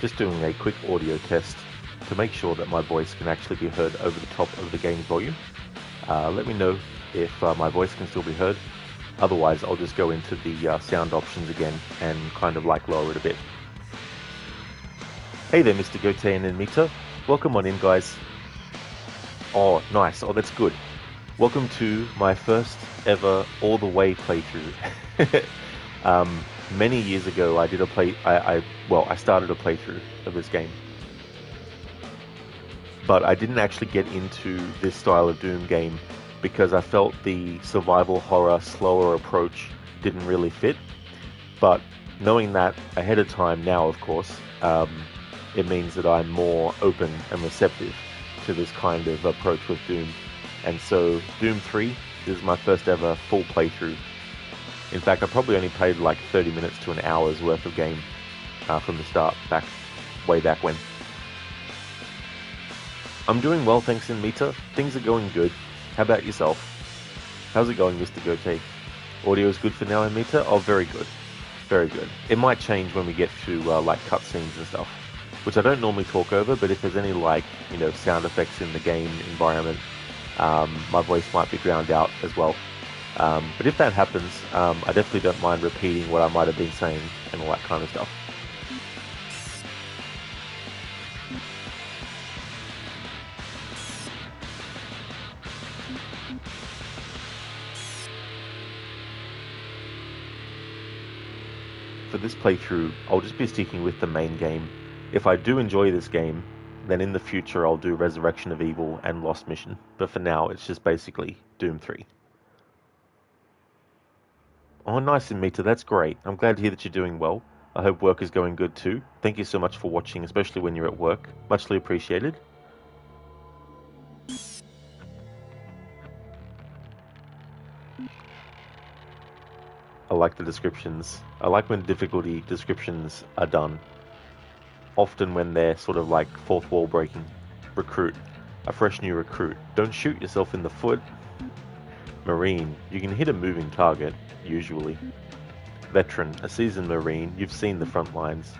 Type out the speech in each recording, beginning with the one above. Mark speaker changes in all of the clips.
Speaker 1: Just doing a quick audio test to make sure that my voice can actually be heard over the top of the game's volume. Let me know if my voice can still be heard. Otherwise, I'll just go into the sound options again and kind of like lower it a bit. Hey there, Mr. Gote and Mita. Welcome on in, guys. Oh, nice. Oh, that's good. Welcome to my first ever all the way playthrough. Many years ago, I did a I started a playthrough of this game, but I didn't actually get into this style of Doom game because I felt the survival horror, slower approach didn't really fit. But knowing that ahead of time now, of course, it means that I'm more open and receptive to this kind of approach with Doom. And so Doom 3 is my first ever full playthrough. In fact, I probably only played like 30 minutes to an hour's worth of game from the start, way back when. I'm doing well, thanks, Mita. Things are going good. How about yourself? How's it going, Mr. Gote? Audio is good for now, Mita? Oh, very good. Very good. It might change when we get to like cutscenes and stuff, which I don't normally talk over, but if there's any like, sound effects in the game environment, my voice might be drowned out as well. But if that happens, I definitely don't mind repeating what I might have been saying and all that kind of stuff. For this playthrough, I'll just be sticking with the main game. If I do enjoy this game, then in the future I'll do Resurrection of Evil and Lost Mission. But for now, it's just basically Doom 3. Oh, nice, Mita, that's great. I'm glad to hear that you're doing well. I hope work is going good too. Thank you so much for watching, especially when you're at work. Muchly appreciated. I like the descriptions. I like when difficulty descriptions are done. Often when they're sort of like fourth wall breaking. Recruit. A fresh new recruit. Don't shoot yourself in the foot. Marine. You can hit a moving target, usually. Veteran. A seasoned Marine. You've seen the front lines.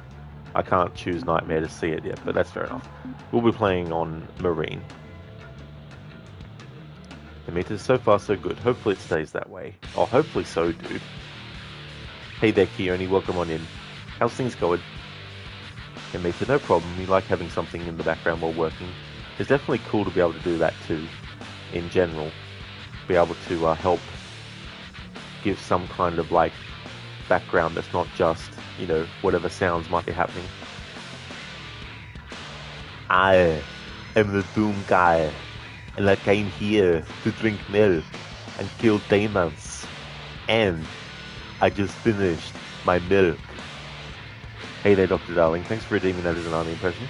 Speaker 1: I can't choose Nightmare to see it yet, but that's fair enough. We'll be playing on Marine. Amita, so far so good. Hopefully it stays that way. Oh, hopefully so, dude. Hey there, Keone, welcome on in. How's things going? Amita, no problem. We like having something in the background while working. It's definitely cool to be able to do that too, in general. Be able to help give some kind of like background that's not just, whatever sounds might be happening. I am the Doom guy, and I came here to drink milk and kill demons. And I just finished my milk. Hey there, Dr. Darling. Thanks for redeeming that as an army impression.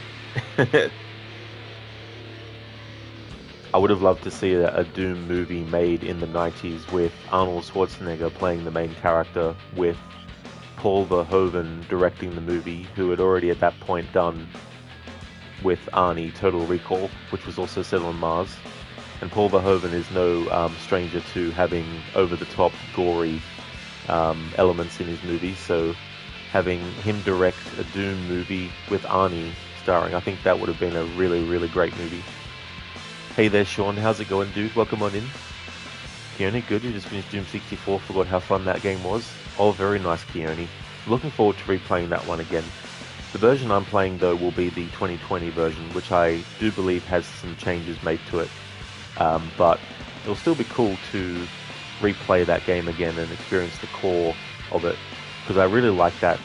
Speaker 1: I would have loved to see a Doom movie made in the 90s with Arnold Schwarzenegger playing the main character, with Paul Verhoeven directing the movie, who had already at that point done with Arnie Total Recall, which was also set on Mars. And Paul Verhoeven is no stranger to having over-the-top, gory elements in his movies, so having him direct a Doom movie with Arnie starring, I think that would have been a really, really great movie. Hey there, Sean. How's it going, dude? Welcome on in. Keone, good. You just finished Doom 64. Forgot how fun that game was. Oh, very nice, Keone. Looking forward to replaying that one again. The version I'm playing, though, will be the 2020 version, which I do believe has some changes made to it. But it'll still be cool to replay that game again and experience the core of it, because I really liked that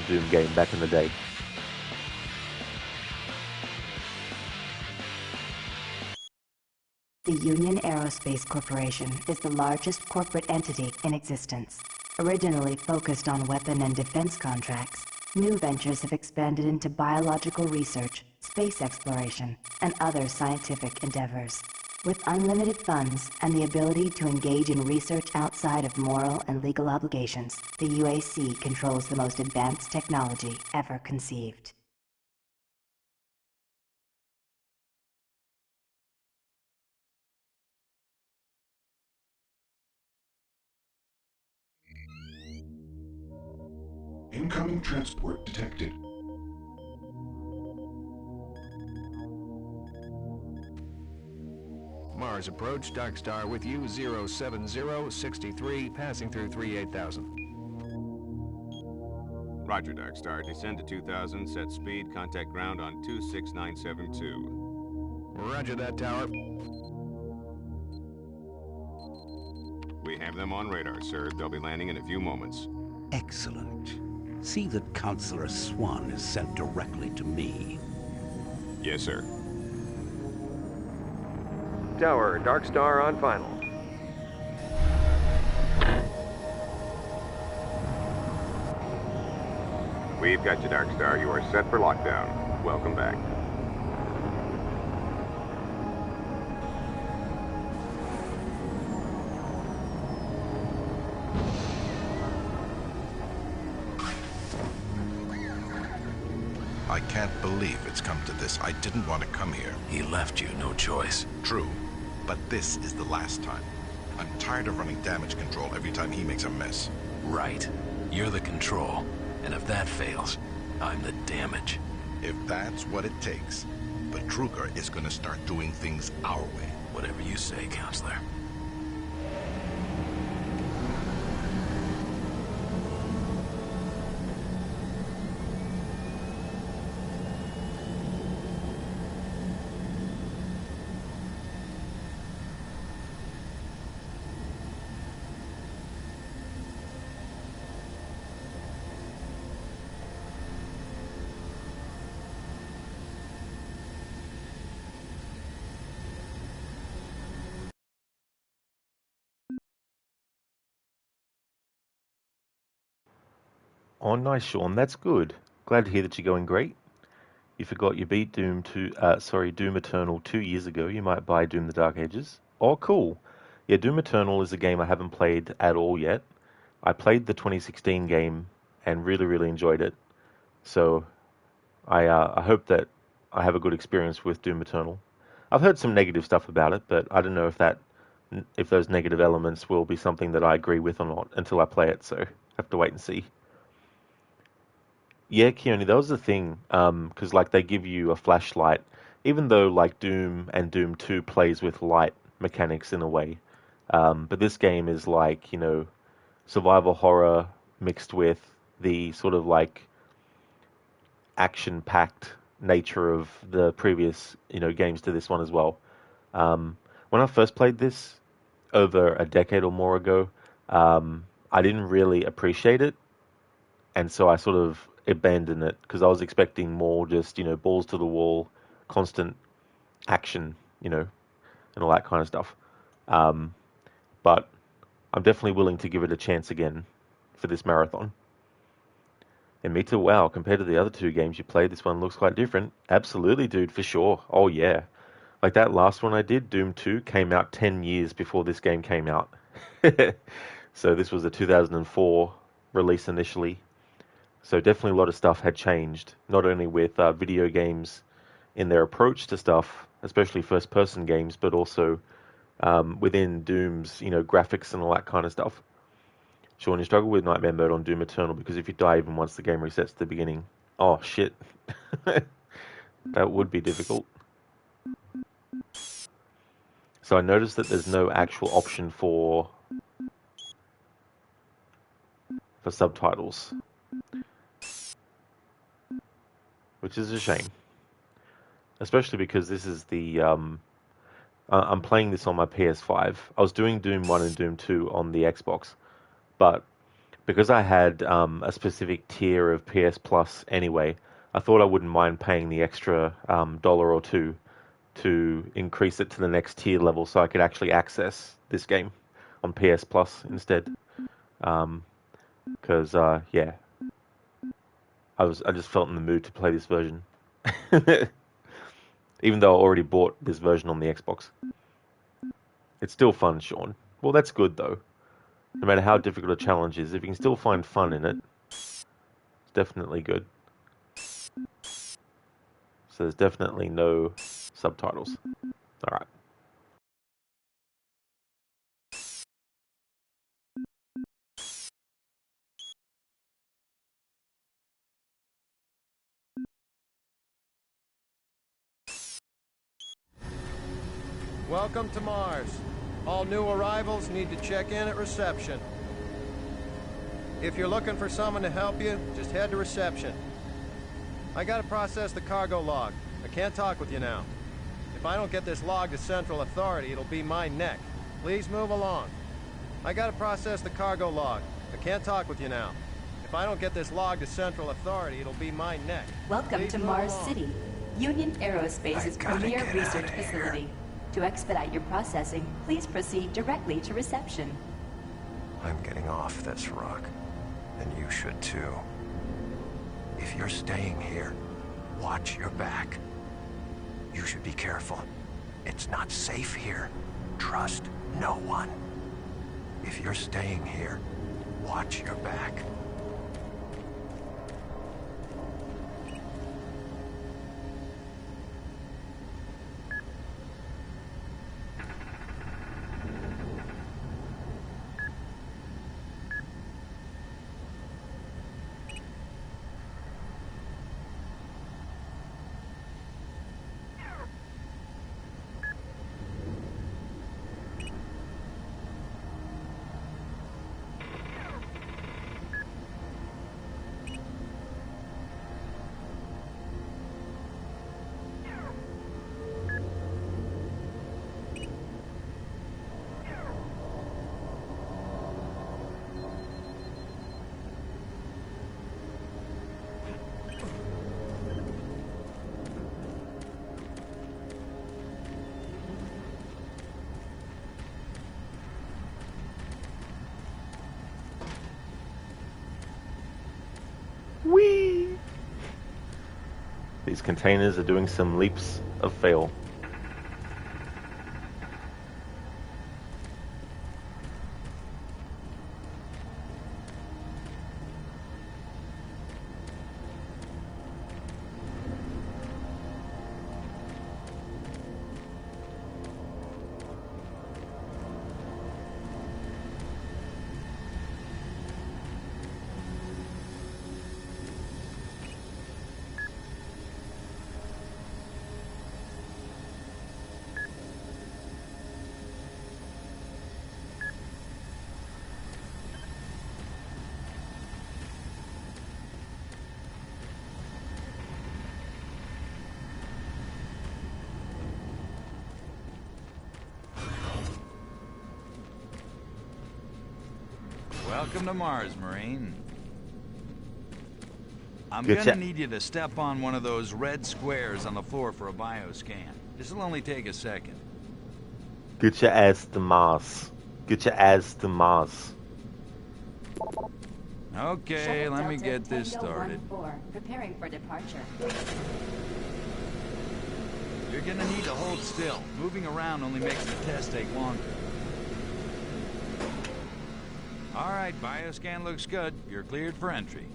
Speaker 1: Doom game back in the day.
Speaker 2: The Union Aerospace Corporation is the largest corporate entity in existence. Originally focused on weapon and defense contracts, new ventures have expanded into biological research, space exploration, and other scientific endeavors. With unlimited funds and the ability to engage in research outside of moral and legal obligations, the UAC controls the most advanced technology ever conceived.
Speaker 3: Incoming transport detected.
Speaker 4: Mars approach, Dark Star with you, 07063, passing through 38,000.
Speaker 5: Roger, Dark Star. Descend to 2000, set speed, contact ground on 26972.
Speaker 4: Roger that, tower.
Speaker 5: We have them on radar, sir. They'll be landing in a few moments.
Speaker 6: Excellent. See that Counselor Swan is sent directly to me.
Speaker 5: Yes, sir.
Speaker 7: Tower, Dark Star on final.
Speaker 5: We've got you, Dark Star. You are set for lockdown. Welcome back.
Speaker 3: I can't believe it's come to this. I didn't want to come here.
Speaker 6: He left you no choice.
Speaker 3: True, but this is the last time. I'm tired of running damage control every time he makes a mess.
Speaker 6: Right. You're the control. And if that fails, I'm the damage.
Speaker 3: If that's what it takes, the Kruger is gonna start doing things our way.
Speaker 6: Whatever you say, Counselor.
Speaker 1: Oh, nice, Sean. That's good. Glad to hear that you're going great. You forgot you beat Doom Eternal 2 years ago. You might buy Doom the Dark Ages. Oh, cool. Yeah, Doom Eternal is a game I haven't played at all yet. I played the 2016 game and really, really enjoyed it. So I hope that I have a good experience with Doom Eternal. I've heard some negative stuff about it, but I don't know if those negative elements will be something that I agree with or not until I play it. So I have to wait and see. Yeah, Keone, that was the thing, because like they give you a flashlight, even though like Doom and Doom 2 plays with light mechanics in a way, but this game is like, survival horror mixed with the sort of like action-packed nature of the previous, games to this one as well. When I first played this over a decade or more ago, I didn't really appreciate it, and so I sort of abandoned it because I was expecting more just, balls to the wall, constant action, and all that kind of stuff. But I'm definitely willing to give it a chance again for this marathon. And me too, wow, compared to the other two games you played, this one looks quite different. Absolutely, dude, for sure. Oh, yeah. Like that last one I did, Doom 2, came out 10 years before this game came out. So this was a 2004 release initially. So definitely a lot of stuff had changed, not only with video games in their approach to stuff, especially first-person games, but also within Doom's, graphics and all that kind of stuff. Sean, you struggle with Nightmare Mode on Doom Eternal because if you die even once the game resets to the beginning, oh shit, that would be difficult. So I noticed that there's no actual option for subtitles, which is a shame, especially because this is the I'm playing this on my PS5. I was doing Doom 1 and Doom 2 on the Xbox, but because I had a specific tier of PS Plus anyway, I thought I wouldn't mind paying the extra dollar or two to increase it to the next tier level so I could actually access this game on PS Plus instead. Because, yeah, I just felt in the mood to play this version. Even though I already bought this version on the Xbox. It's still fun, Sean. Well, that's good, though. No matter how difficult a challenge is, if you can still find fun in it, it's definitely good. So there's definitely no subtitles. Alright.
Speaker 8: Welcome to Mars. All new arrivals need to check in at reception. If you're looking for someone to help you, just head to reception. I gotta process the cargo log. I can't talk with you now. If I don't get this log to Central Authority, it'll be my neck. Please move along. I gotta process the cargo log. I can't talk with you now. If I don't get this log to Central Authority, it'll be my neck.
Speaker 9: Welcome
Speaker 8: Please
Speaker 9: to
Speaker 8: move
Speaker 9: Mars
Speaker 8: along.
Speaker 9: City, Union Aerospace's premier research facility. To expedite your processing, please proceed directly to reception.
Speaker 10: I'm getting off this, Rock. And you should too. If you're staying here, watch your back. You should be careful. It's not safe here. Trust no one. If you're staying here, watch your back.
Speaker 1: Whee! These containers are doing some leaps of fail.
Speaker 11: Welcome to Mars, Marine. I'm
Speaker 1: Good
Speaker 11: gonna need you to step on one of those red squares on the floor for a bioscan. This'll only take a second.
Speaker 1: Get your ass to Mars. Get your ass to Mars.
Speaker 11: Okay,
Speaker 9: Shuttle
Speaker 11: let me
Speaker 9: Delta
Speaker 11: get this
Speaker 9: Tango
Speaker 11: started.
Speaker 9: 14, preparing for departure.
Speaker 11: You're gonna need to hold still. Moving around only makes the test take longer. All right, bioscan looks good. You're cleared for entry.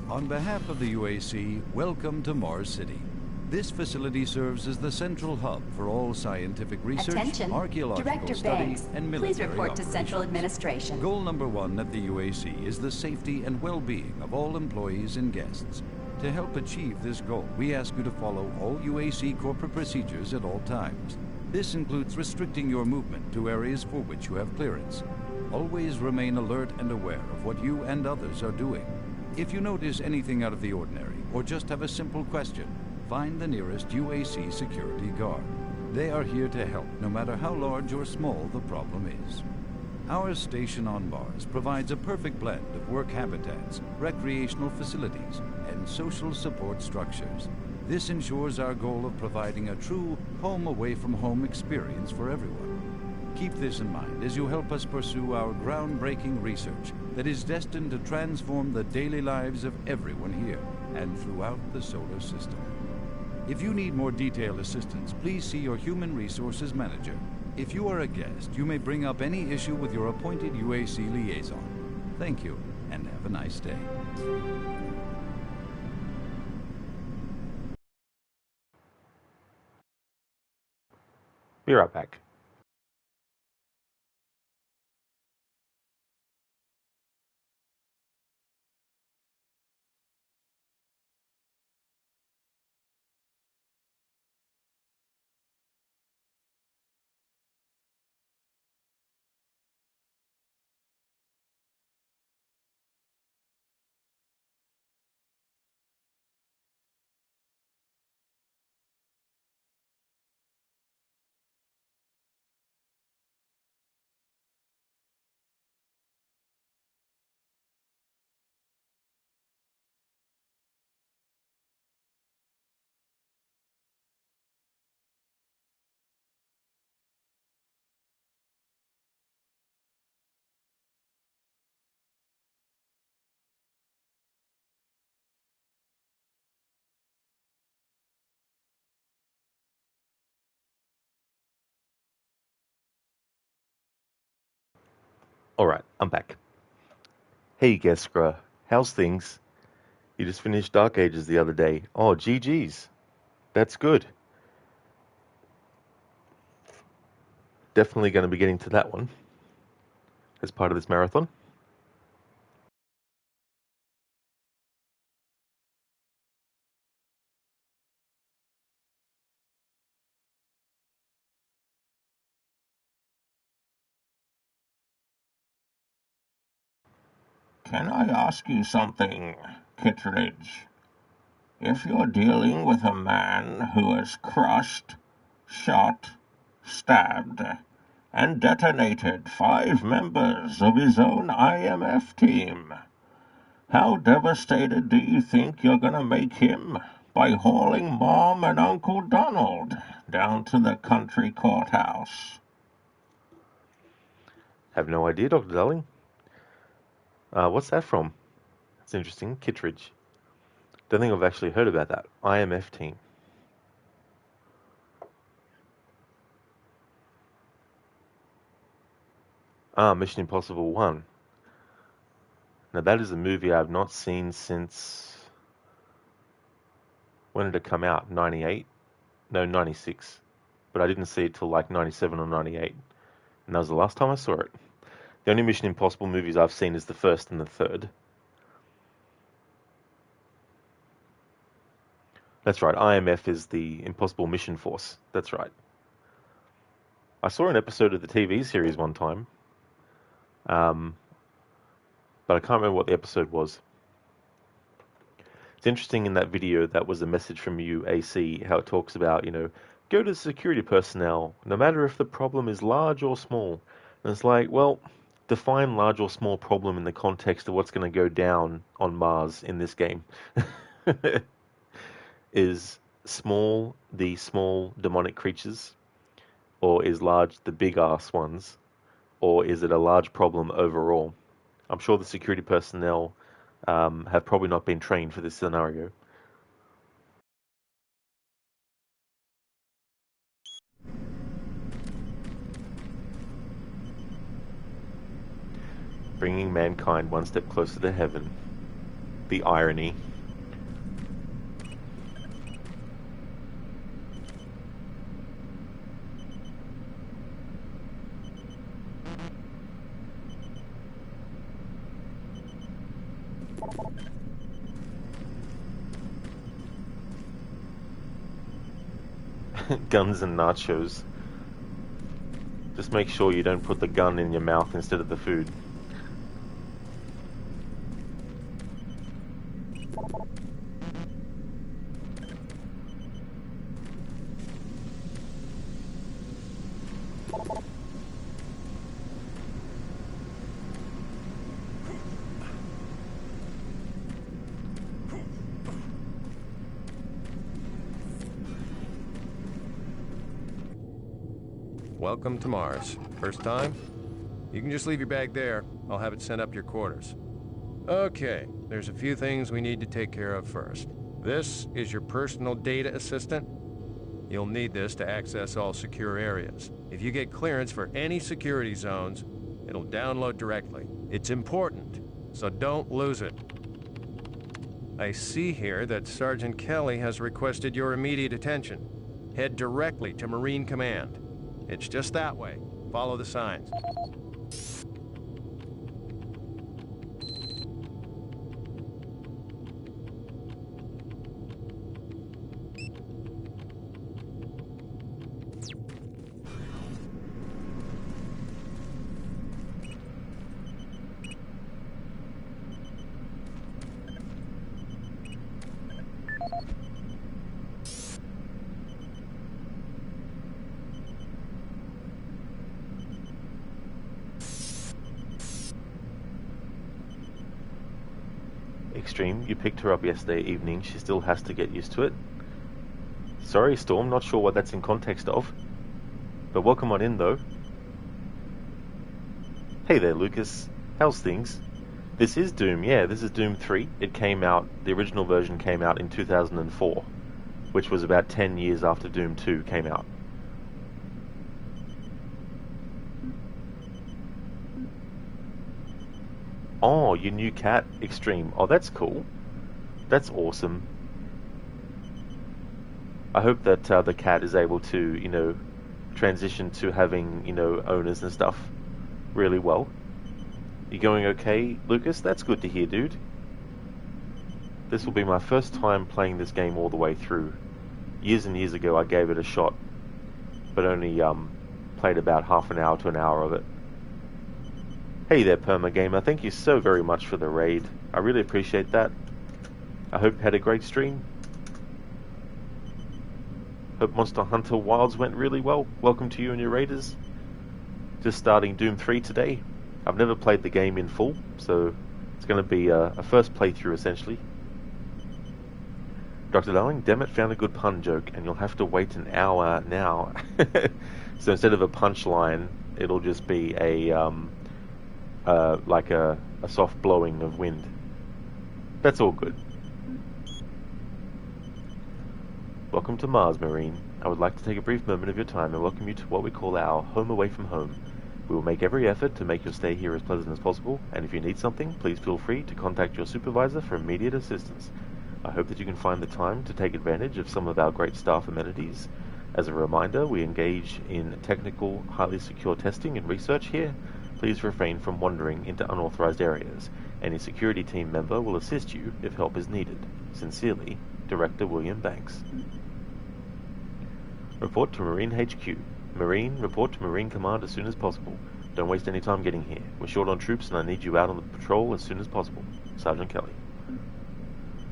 Speaker 11: On behalf of the UAC, welcome to Mars City. This facility serves as the central hub for all scientific research,
Speaker 9: Attention,
Speaker 11: archaeological
Speaker 9: Director
Speaker 11: study,
Speaker 9: Banks,
Speaker 11: and military
Speaker 9: please report to
Speaker 11: operations.
Speaker 9: Central Administration.
Speaker 11: Goal number 1 at the UAC is the safety and well-being of all employees and guests. To help achieve this goal, we ask you to follow all UAC corporate procedures at all times. This includes restricting your movement to areas for which you have clearance. Always remain alert and aware of what you and others are doing. If you notice anything out of the ordinary, or just have a simple question, find the nearest UAC security guard. They are here to help, no matter how large or small the problem is. Our station on Mars provides a perfect blend of work habitats, recreational facilities, and social support structures. This ensures our goal of providing a true home-away-from-home experience for everyone. Keep this in mind as you help us pursue our groundbreaking research that is destined to transform the daily lives of everyone here. and throughout the solar system. If you need more detailed assistance, please see your Human Resources Manager. If you are a guest, you may bring up any issue with your appointed UAC liaison. Thank you, and have a nice day.
Speaker 1: Be right back. Alright, I'm back. Hey Geskra, how's things? You just finished Dark Ages the other day. Oh, GG's. That's good. Definitely going to be getting to that one as part of this marathon.
Speaker 12: Can I ask you something, Kittredge? If you're dealing with a man who has crushed, shot, stabbed, and detonated 5 members of his own IMF team, how devastated do you think you're gonna make him by hauling Mom and Uncle Donald down to the country courthouse?
Speaker 1: Have no idea, Dr. Darling. What's that from? That's interesting. Kittredge. Don't think I've actually heard about that. IMF team. Mission Impossible 1. Now that is a movie I've not seen since... When did it come out? 98? No, 96. But I didn't see it till like 97 or 98. And that was the last time I saw it. The only Mission Impossible movies I've seen is the first and the third. That's right, IMF is the Impossible Mission Force. That's right. I saw an episode of the TV series one time. But I can't remember what the episode was. It's interesting in that video, that was a message from UAC, how it talks about, go to the security personnel, no matter if the problem is large or small. And it's like, well, define large or small problem in the context of what's going to go down on Mars in this game. Is small the small demonic creatures? Or is large the big-ass ones? Or is it a large problem overall? I'm sure the security personnel have probably not been trained for this scenario. Bringing mankind one step closer to heaven. The irony. Guns and nachos. Just make sure you don't put the gun in your mouth instead of the food.
Speaker 8: Welcome to Mars. First time? You can just leave your bag there. I'll have it sent up your quarters. Okay, there's a few things we need to take care of first. This is your personal data assistant. You'll need this to access all secure areas. If you get clearance for any security zones, it'll download directly. It's important, so don't lose it. I see here that Sergeant Kelly has requested your immediate attention. Head directly to Marine Command. It's just that way. Follow the signs.
Speaker 1: Extreme, you picked her up yesterday evening. She still has to get used to it. Sorry, Storm, not sure what that's in context of. But welcome on in, though. Hey there, Lucas. How's things? This is Doom, yeah, this is Doom 3. It came out, the original version came out in 2004, which was about 10 years after Doom 2 came out. Oh, your new cat, Extreme. Oh, that's cool. That's awesome. I hope that the cat is able to, you know, transition to having, you know, owners and stuff really well. You going okay, Lucas? That's good to hear, dude. This will be my first time playing this game all the way through. Years and years ago I gave it a shot, but only played about half an hour to an hour of it. Hey there, Perma Gamer. Thank you so very much for the raid. I really appreciate that. I hope you had a great stream. Hope Monster Hunter Wilds went really well. Welcome to you and your raiders. Just starting Doom 3 today. I've never played the game in full, so it's going to be a first playthrough essentially. Dr. Darling, damn it, found a good pun joke, and you'll have to wait an hour now. So instead of a punchline, it'll just be a like a soft blowing of wind. That's all good. Welcome to Mars, Marine. I would like to take a brief moment of your time and welcome you to what we call our home away from home. We will make every effort to make your stay here as pleasant as possible, and if you need something, please feel free to contact your supervisor for immediate assistance. I hope that you can find the time to take advantage of some of our great staff amenities. As a reminder, we engage in technical, highly secure testing and research here. Please refrain from wandering into unauthorized areas. Any security team member will assist you if help is needed. Sincerely, Director William Banks. Report to Marine HQ. Marine, report to Marine Command as soon as possible. Don't waste any time getting here. We're short on troops and I need you out on the patrol as soon as possible. Sergeant Kelly.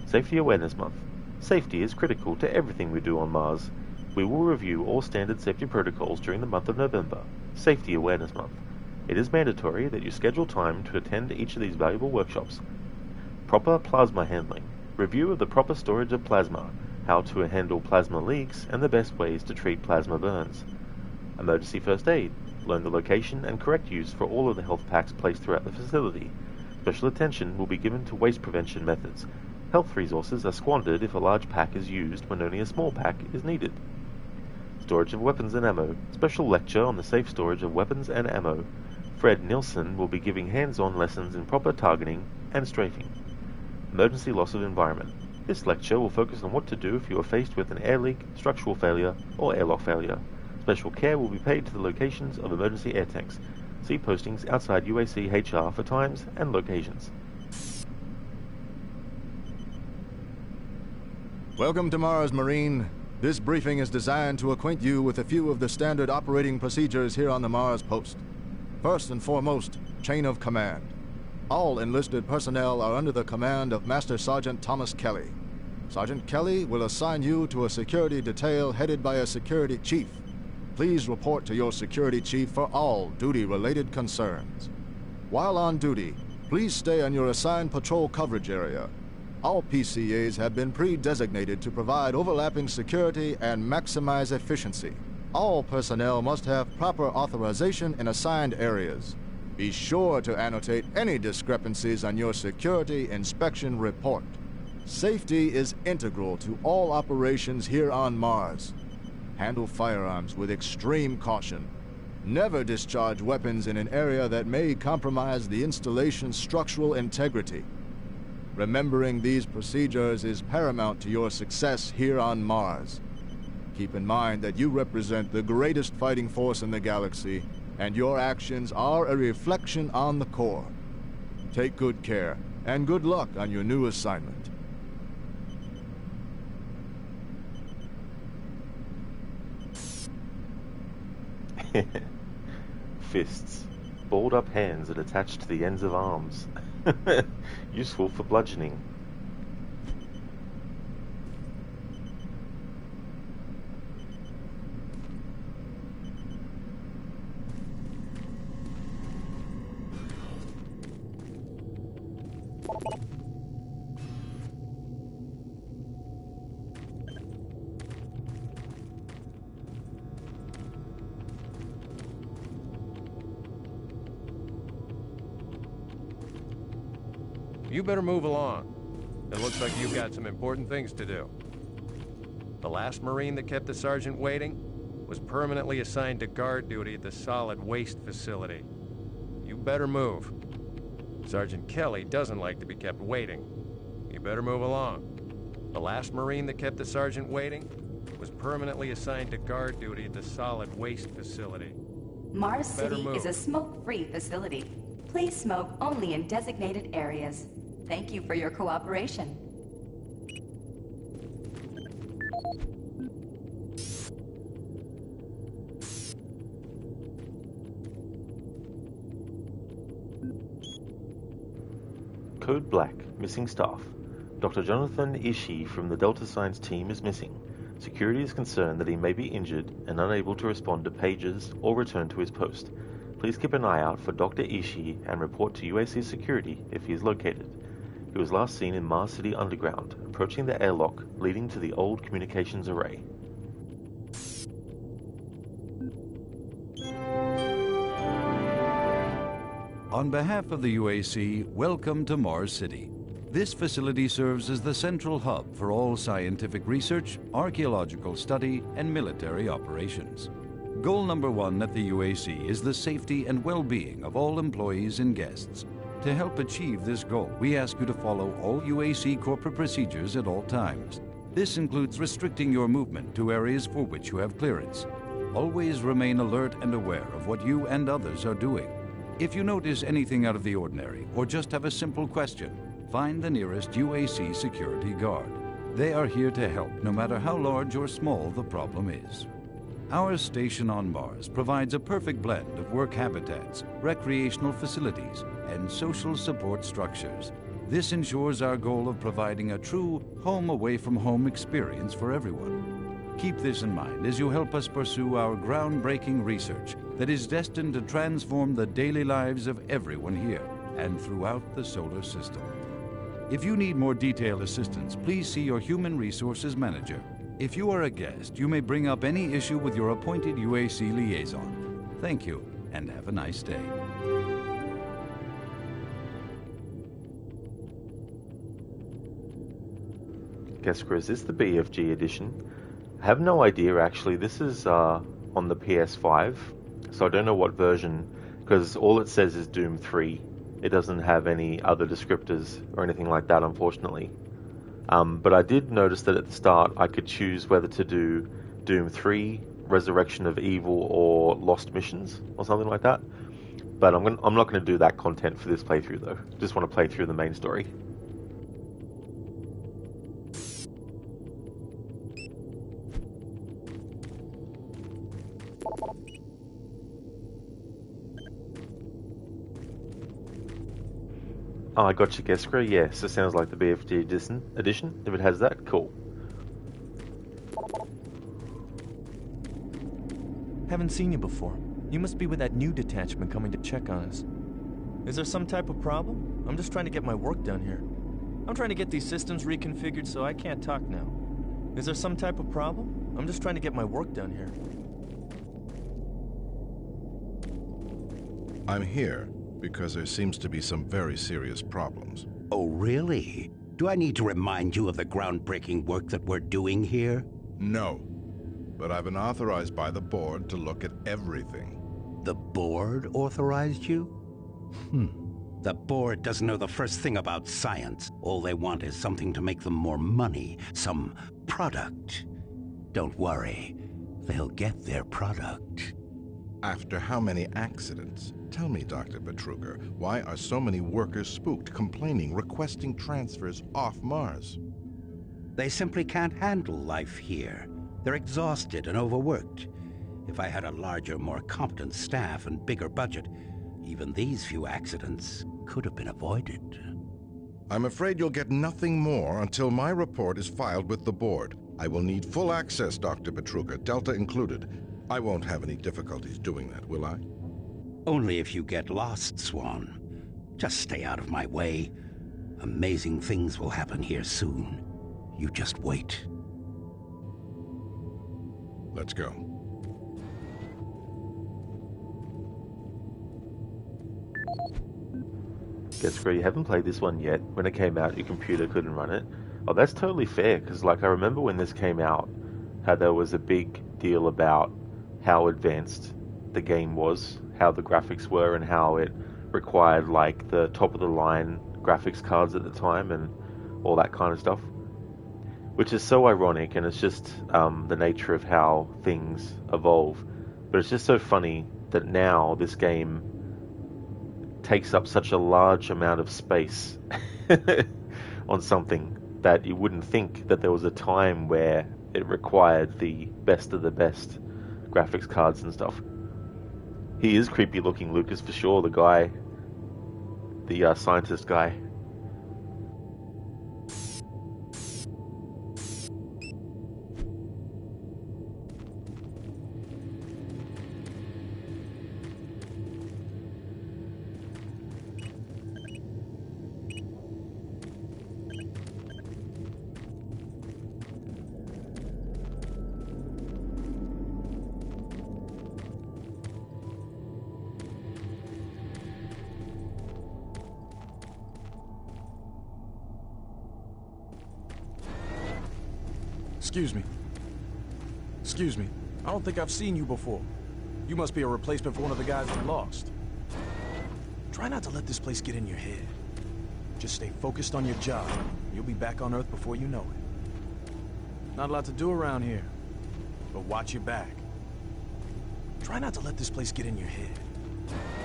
Speaker 1: Safety Awareness Month. Safety is critical to everything we do on Mars. We will review all standard safety protocols during the month of November. Safety Awareness Month. It is mandatory that you schedule time to attend each of these valuable workshops. Proper plasma handling. Review of the proper storage of plasma, how to handle plasma leaks, and the best ways to treat plasma burns. Emergency first aid. Learn the location and correct use for all of the health packs placed throughout the facility. Special attention will be given to waste prevention methods. Health resources are squandered if a large pack is used when only a small pack is needed. Storage of weapons and ammo. Special lecture on the safe storage of weapons and ammo. Fred Nilsson will be giving hands-on lessons in proper targeting and strafing. Emergency loss of environment. This lecture will focus on what to do if you are faced with an air leak, structural failure, or airlock failure. Special care will be paid to the locations of emergency air tanks. See postings outside UAC HR for times and locations.
Speaker 13: Welcome to Mars, Marine. This briefing is designed to acquaint you with a few of the standard operating procedures here on the Mars post. First and foremost, chain of command. All enlisted personnel are under the command of Master Sergeant Thomas Kelly. Sergeant Kelly will assign you to a security detail headed by a security chief. Please report to your security chief for all duty-related concerns. While on duty, please stay on your assigned patrol coverage area. All PCAs have been pre-designated to provide overlapping security and maximize efficiency. All personnel must have proper authorization in assigned areas. Be sure to annotate any discrepancies on your security inspection report. Safety is integral to all operations here on Mars. Handle firearms with extreme caution. Never discharge weapons in an area that may compromise the installation's structural integrity. Remembering these procedures is paramount to your success here on Mars. Keep in mind that you represent the greatest fighting force in the galaxy, and your actions are a reflection on the Corps. Take good care, and good luck on your new assignment.
Speaker 1: Fists. Balled up hands that attach to the ends of arms. Useful for bludgeoning.
Speaker 8: You better move along. It looks like you've got some important things to do. The last Marine that kept the sergeant waiting was permanently assigned to guard duty at the solid waste facility. You better move. Sergeant Kelly doesn't like to be kept waiting. You better move along. The last Marine that kept the sergeant waiting was permanently assigned to guard duty at the solid waste facility.
Speaker 9: Mars City is a smoke-free facility. Please smoke only in designated areas. Thank you for your cooperation.
Speaker 1: Code Black, missing staff. Dr. Jonathan Ishii from the Delta Science team is missing. Security is concerned that he may be injured and unable to respond to pages or return to his post. Please keep an eye out for Dr. Ishii and report to UAC security if he is located. He was last seen in Mars City Underground, approaching the airlock leading to the old communications array.
Speaker 11: On behalf of the UAC, welcome to Mars City. This facility serves as the central hub for all scientific research, archaeological study, and military operations. Goal number one at the UAC is the safety and well-being of all employees and guests. To help achieve this goal, we ask you to follow all UAC corporate procedures at all times. This includes restricting your movement to areas for which you have clearance. Always remain alert and aware of what you and others are doing. If you notice anything out of the ordinary or just have a simple question, find the nearest UAC security guard. They are here to help no matter how large or small the problem is. Our station on Mars provides a perfect blend of work habitats, recreational facilities, and social support structures. This ensures our goal of providing a true home-away-from-home experience for everyone. Keep this in mind as you help us pursue our groundbreaking research that is destined to transform the daily lives of everyone here and throughout the solar system. If you need more detailed assistance, please see your Human Resources Manager. If you are a guest, you may bring up any issue with your appointed UAC liaison. Thank you, and have a nice day.
Speaker 1: Geskra, is this the BFG edition? I have no idea actually. This is on the PS5, so I don't know what version, because all it says is Doom 3. It doesn't have any other descriptors or anything like that, unfortunately. But I did notice that at the start I could choose whether to do Doom 3, Resurrection of Evil, or Lost Missions, or something like that. But I'm not going to do that content for this playthrough though. Just want to play through the main story. Oh, I got you, Geskra. Yes, it sounds like the BFG edition. If it has that, cool.
Speaker 14: Haven't seen you before. You must be with that new detachment coming to check on us. Is there some type of problem? I'm just trying to get my work done here. I'm trying to get these systems reconfigured so I can't talk now. Is there some type of problem? I'm just trying to get my work done here.
Speaker 3: I'm here because there seems to be some very serious problems.
Speaker 6: Oh, really? Do I need to remind you of the groundbreaking work that we're doing here?
Speaker 3: No. But I've been authorized by the board to look at everything.
Speaker 6: The board authorized you? The board doesn't know the first thing about science. All they want is something to make them more money, some product. Don't worry, they'll get their product.
Speaker 3: After how many accidents? Tell me, Dr. Betruger, why are so many workers spooked, complaining, requesting transfers off Mars?
Speaker 6: They simply can't handle life here. They're exhausted and overworked. If I had a larger, more competent staff and bigger budget, even these few accidents could have been avoided.
Speaker 3: I'm afraid you'll get nothing more until my report is filed with the board. I will need full access, Dr. Betruger, Delta included. I won't have any difficulties doing that, will I?
Speaker 6: Only if you get lost, Swan. Just stay out of my way. Amazing things will happen here soon. You just wait.
Speaker 3: Let's go.
Speaker 1: Guess you haven't played this one yet. When it came out, your computer couldn't run it. Oh, that's totally fair, because like I remember when this came out, how there was a big deal about how advanced the game was, how the graphics were, and how it required like the top of the line graphics cards at the time and all that kind of stuff. Which is so ironic, and it's just the nature of how things evolve. But it's just so funny that now this game takes up such a large amount of space on something that you wouldn't think that there was a time where it required the best of the best graphics cards and stuff. He is creepy looking, Lucas, for sure, the guy, the scientist guy.
Speaker 15: Excuse me. Excuse me. I don't think I've seen you before. You must be a replacement for one of the guys we lost. Try not to let this place get in your head. Just stay focused on your job. You'll be back on Earth before you know it. Not a lot to do around here, but watch your back. Try not to let this place get in your head.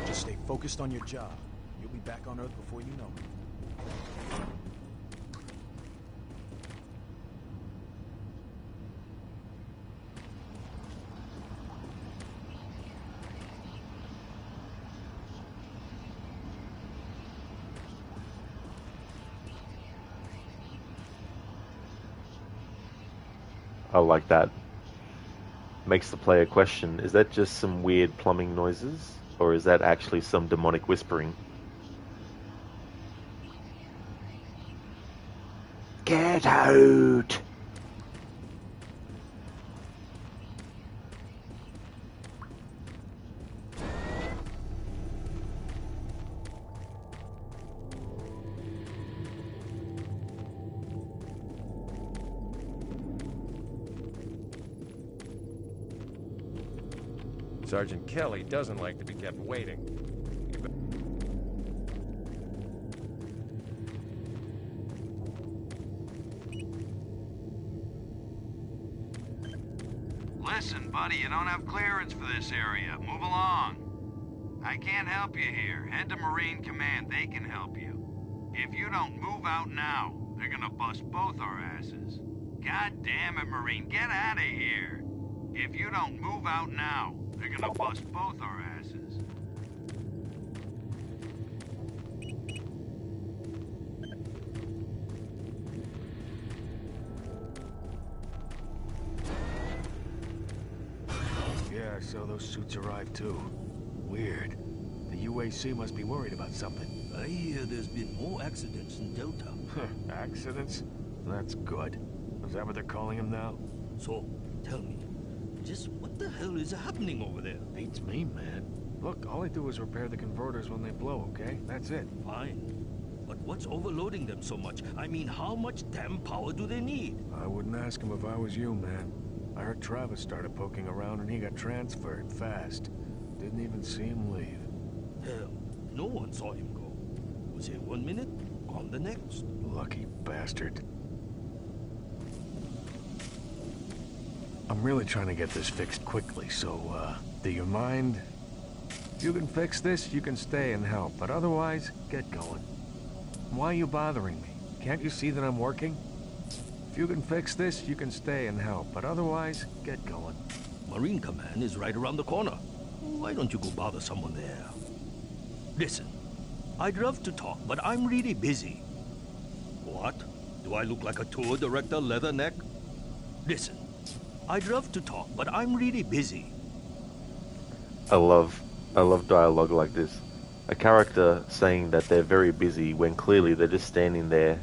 Speaker 15: Just stay focused on your job. You'll be back on Earth before you know it.
Speaker 1: I like that. Makes the player question, is that just some weird plumbing noises? Or is that actually some demonic whispering? Get out!
Speaker 7: Sergeant Kelly doesn't like to be kept waiting.
Speaker 16: Listen, buddy, you don't have clearance for this area. Move along. I can't help you here. Head to Marine Command. They can help you. If you don't move out now, they're gonna bust both our asses. God damn it, Marine. Get out of here. If you don't move out now, they're gonna bust both our asses.
Speaker 15: Yeah, so those suits arrived too. Weird. The UAC must be worried about something.
Speaker 17: I hear there's been more accidents in Delta.
Speaker 15: Accidents? That's good. Is that what they're calling them now?
Speaker 17: So, tell me, just what the hell is happening over there?
Speaker 15: Beats me, man. Look, all I do is repair the converters when they blow, okay? That's it.
Speaker 17: Fine. But what's overloading them so much? I mean, how much damn power do they need?
Speaker 15: I wouldn't ask him if I was you, man. I heard Travis started poking around and he got transferred fast. Didn't even see him leave.
Speaker 17: Hell, no one saw him go. Was here 1 minute, gone the next.
Speaker 15: Lucky bastard. I'm really trying to get this fixed quickly, so, do you mind? If you can fix this, you can stay and help, but otherwise, get going. Why are you bothering me? Can't you see that I'm working? If you can fix this, you can stay and help, but otherwise, get going.
Speaker 17: Marine Command is right around the corner. Why don't you go bother someone there? Listen, I'd love to talk, but I'm really busy. What? Do I look like a tour director, Leatherneck? Listen, I'd love to talk, but I'm really busy.
Speaker 1: I love dialogue like this. A character saying that they're very busy when clearly they're just standing there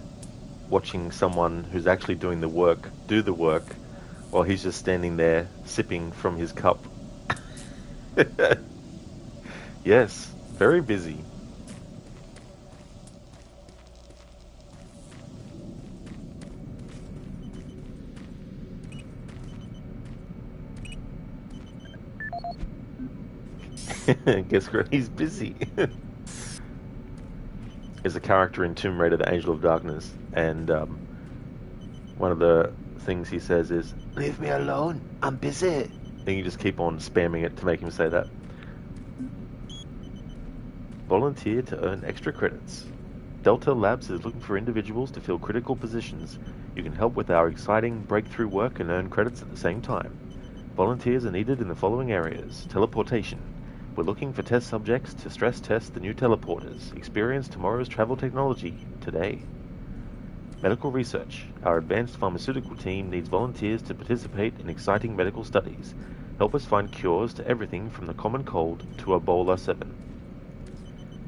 Speaker 1: watching someone who's actually doing the work do the work while he's just standing there sipping from his cup. Yes, very busy. Guess what? He's busy. There's a character in Tomb Raider, the Angel of Darkness, and one of the things he says is, "Leave me alone, I'm busy." And you just keep on spamming it to make him say that. Volunteer to earn extra credits. Delta Labs is looking for individuals to fill critical positions. You can help with our exciting breakthrough work and earn credits at the same time. Volunteers are needed in the following areas. Teleportation. We're looking for test subjects to stress test the new teleporters. Experience tomorrow's travel technology today. Medical research. Our advanced pharmaceutical team needs volunteers to participate in exciting medical studies. Help us find cures to everything from the common cold to Ebola 7.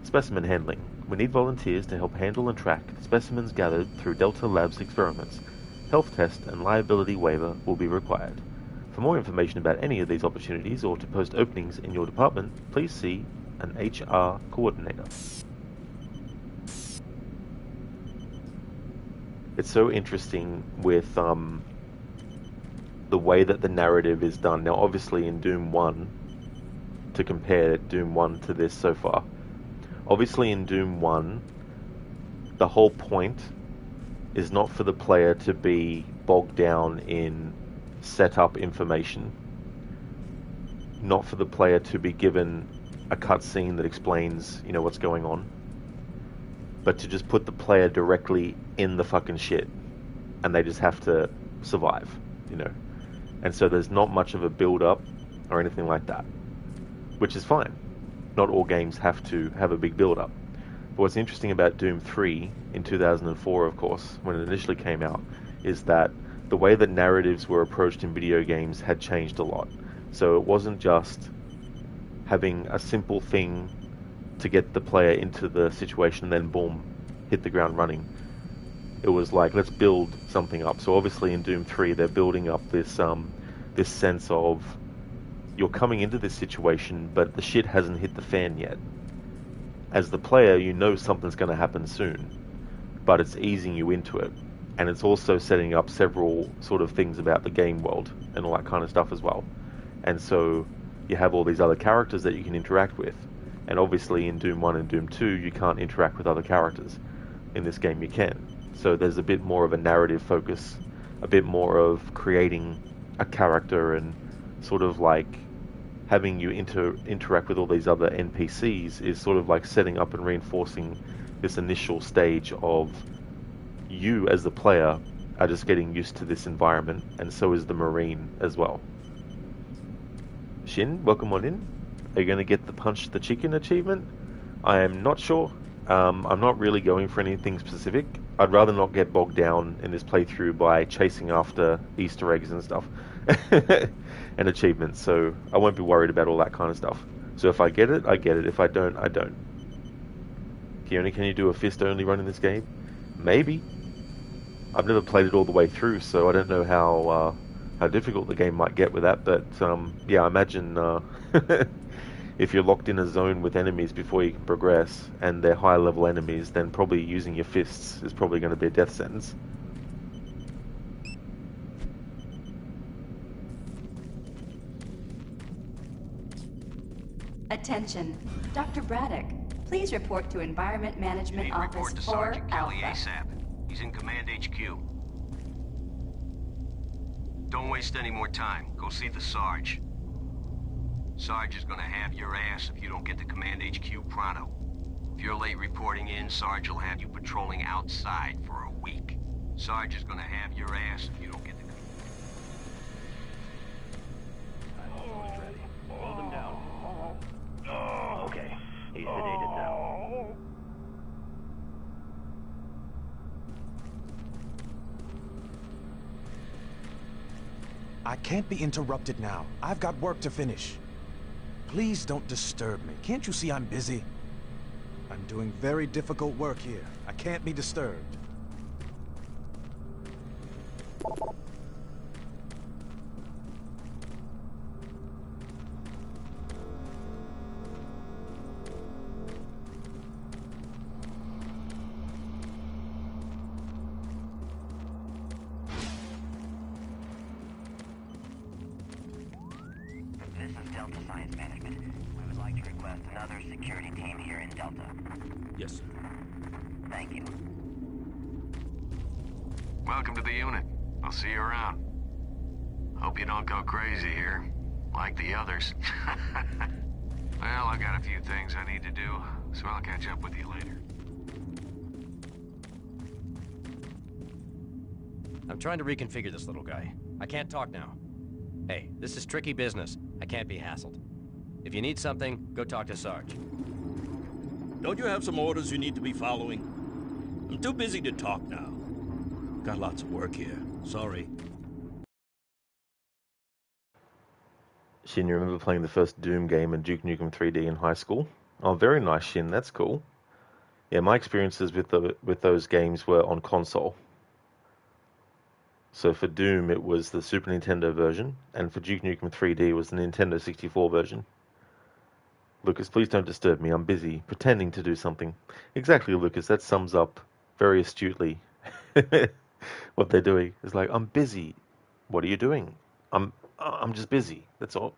Speaker 1: Specimen handling. We need volunteers to help handle and track specimens gathered through Delta Labs experiments. Health test and liability waiver will be required. For more information about any of these opportunities or to post openings in your department, please see an HR coordinator. It's so interesting with the way that the narrative is done. Now, obviously in Doom 1, to compare Doom 1 to this so far, obviously in Doom 1, the whole point is not for the player to be bogged down in setup information, not for the player to be given a cutscene that explains, you know, what's going on, but to just put the player directly in the fucking shit, and they just have to survive, you know. And so there's not much of a build-up or anything like that, which is fine. Not all games have to have a big build-up. But what's interesting about Doom 3 in 2004, of course, when it initially came out, is that the way that narratives were approached in video games had changed a lot. So it wasn't just having a simple thing to get the player into the situation and then boom, hit the ground running. It was like, let's build something up. So obviously in Doom 3 they're building up this this sense of you're coming into this situation but the shit hasn't hit the fan yet. As the player, you know something's going to happen soon, but it's easing you into it. And it's also setting up several sort of things about the game world and all that kind of stuff as well. And so you have all these other characters that you can interact with. And obviously in Doom 1 and Doom 2 you can't interact with other characters. In this game you can. So there's a bit more of a narrative focus, a bit more of creating a character and sort of like having you interact with all these other NPCs is sort of like setting up and reinforcing this initial stage of you as the player are just getting used to this environment, and so is the Marine as well. Shin, welcome on in. Are you going to get the Punch the Chicken achievement? I am not sure. I'm not really going for anything specific. I'd rather not get bogged down in this playthrough by chasing after Easter eggs and stuff and achievements, so I won't be worried about all that kind of stuff. So if I get it, I get it. If I don't, I don't. Fiona, can you do a fist only run in this game? Maybe. I've never played it all the way through, so I don't know how difficult the game might get with that, but yeah, I imagine if you're locked in a zone with enemies before you can progress, and they're high level enemies, then probably using your fists is probably going to be a death sentence.
Speaker 9: Attention, Dr. Braddock. Please report to Environment Management Office
Speaker 18: report to
Speaker 9: 4
Speaker 18: Sergeant Kelly
Speaker 9: Alpha.
Speaker 18: ASAP. He's in Command HQ. Don't waste any more time. Go see the Sarge. Sarge is gonna have your ass if you don't get to Command HQ pronto. If you're late reporting in, Sarge will have you patrolling outside for a week. Sarge is gonna have your ass if you don't get to...
Speaker 17: Hold him down. Okay, he's sedated now.
Speaker 15: I can't be interrupted now. I've got work to finish. Please don't disturb me. Can't you see I'm busy? I'm doing very difficult work here. I can't be disturbed.
Speaker 19: This is Delta Science Management. We would like to request another security team here in Delta.
Speaker 17: Yes, sir.
Speaker 19: Thank you.
Speaker 16: Welcome to the unit. I'll see you around. Hope you don't go crazy here, like the others. Well, I've got a few things I need to do, so I'll catch up with you later.
Speaker 20: I'm trying to reconfigure this little guy. I can't talk now. Hey, this is tricky business. I can't be hassled. If you need something, go talk to Sarge.
Speaker 17: Don't you have some orders you need to be following? I'm too busy to talk now. Got lots of work here. Sorry.
Speaker 1: Shin, you remember playing the first Doom game in Duke Nukem 3D in high school? Oh, very nice, Shin. That's cool. Yeah, my experiences with those games were on console. So for Doom, it was the Super Nintendo version, and for Duke Nukem 3D, it was the Nintendo 64 version. Lucas, please don't disturb me. I'm busy, pretending to do something. Exactly, Lucas. That sums up very astutely what they're doing. It's like, I'm busy. What are you doing? I'm just busy. That's all.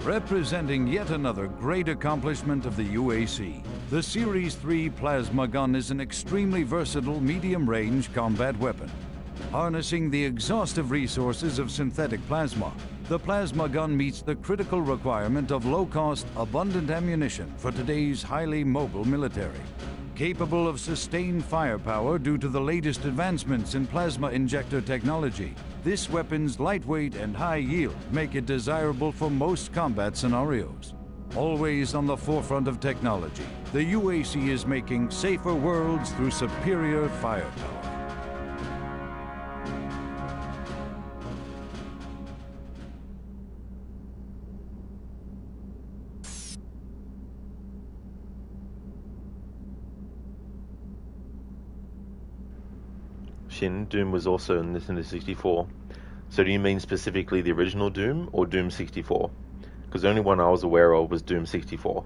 Speaker 11: Representing yet another great accomplishment of the UAC, the Series 3 plasma gun is an extremely versatile medium-range combat weapon. Harnessing the exhaustive resources of synthetic plasma, the plasma gun meets the critical requirement of low-cost, abundant ammunition for today's highly mobile military. Capable of sustained firepower due to the latest advancements in plasma injector technology, this weapon's lightweight and high yield make it desirable for most combat scenarios. Always on the forefront of technology, the UAC is making safer worlds through superior firepower.
Speaker 1: Shin, Doom was also in Nintendo 64. So do you mean specifically the original Doom or Doom 64? Because the only one I was aware of was Doom 64.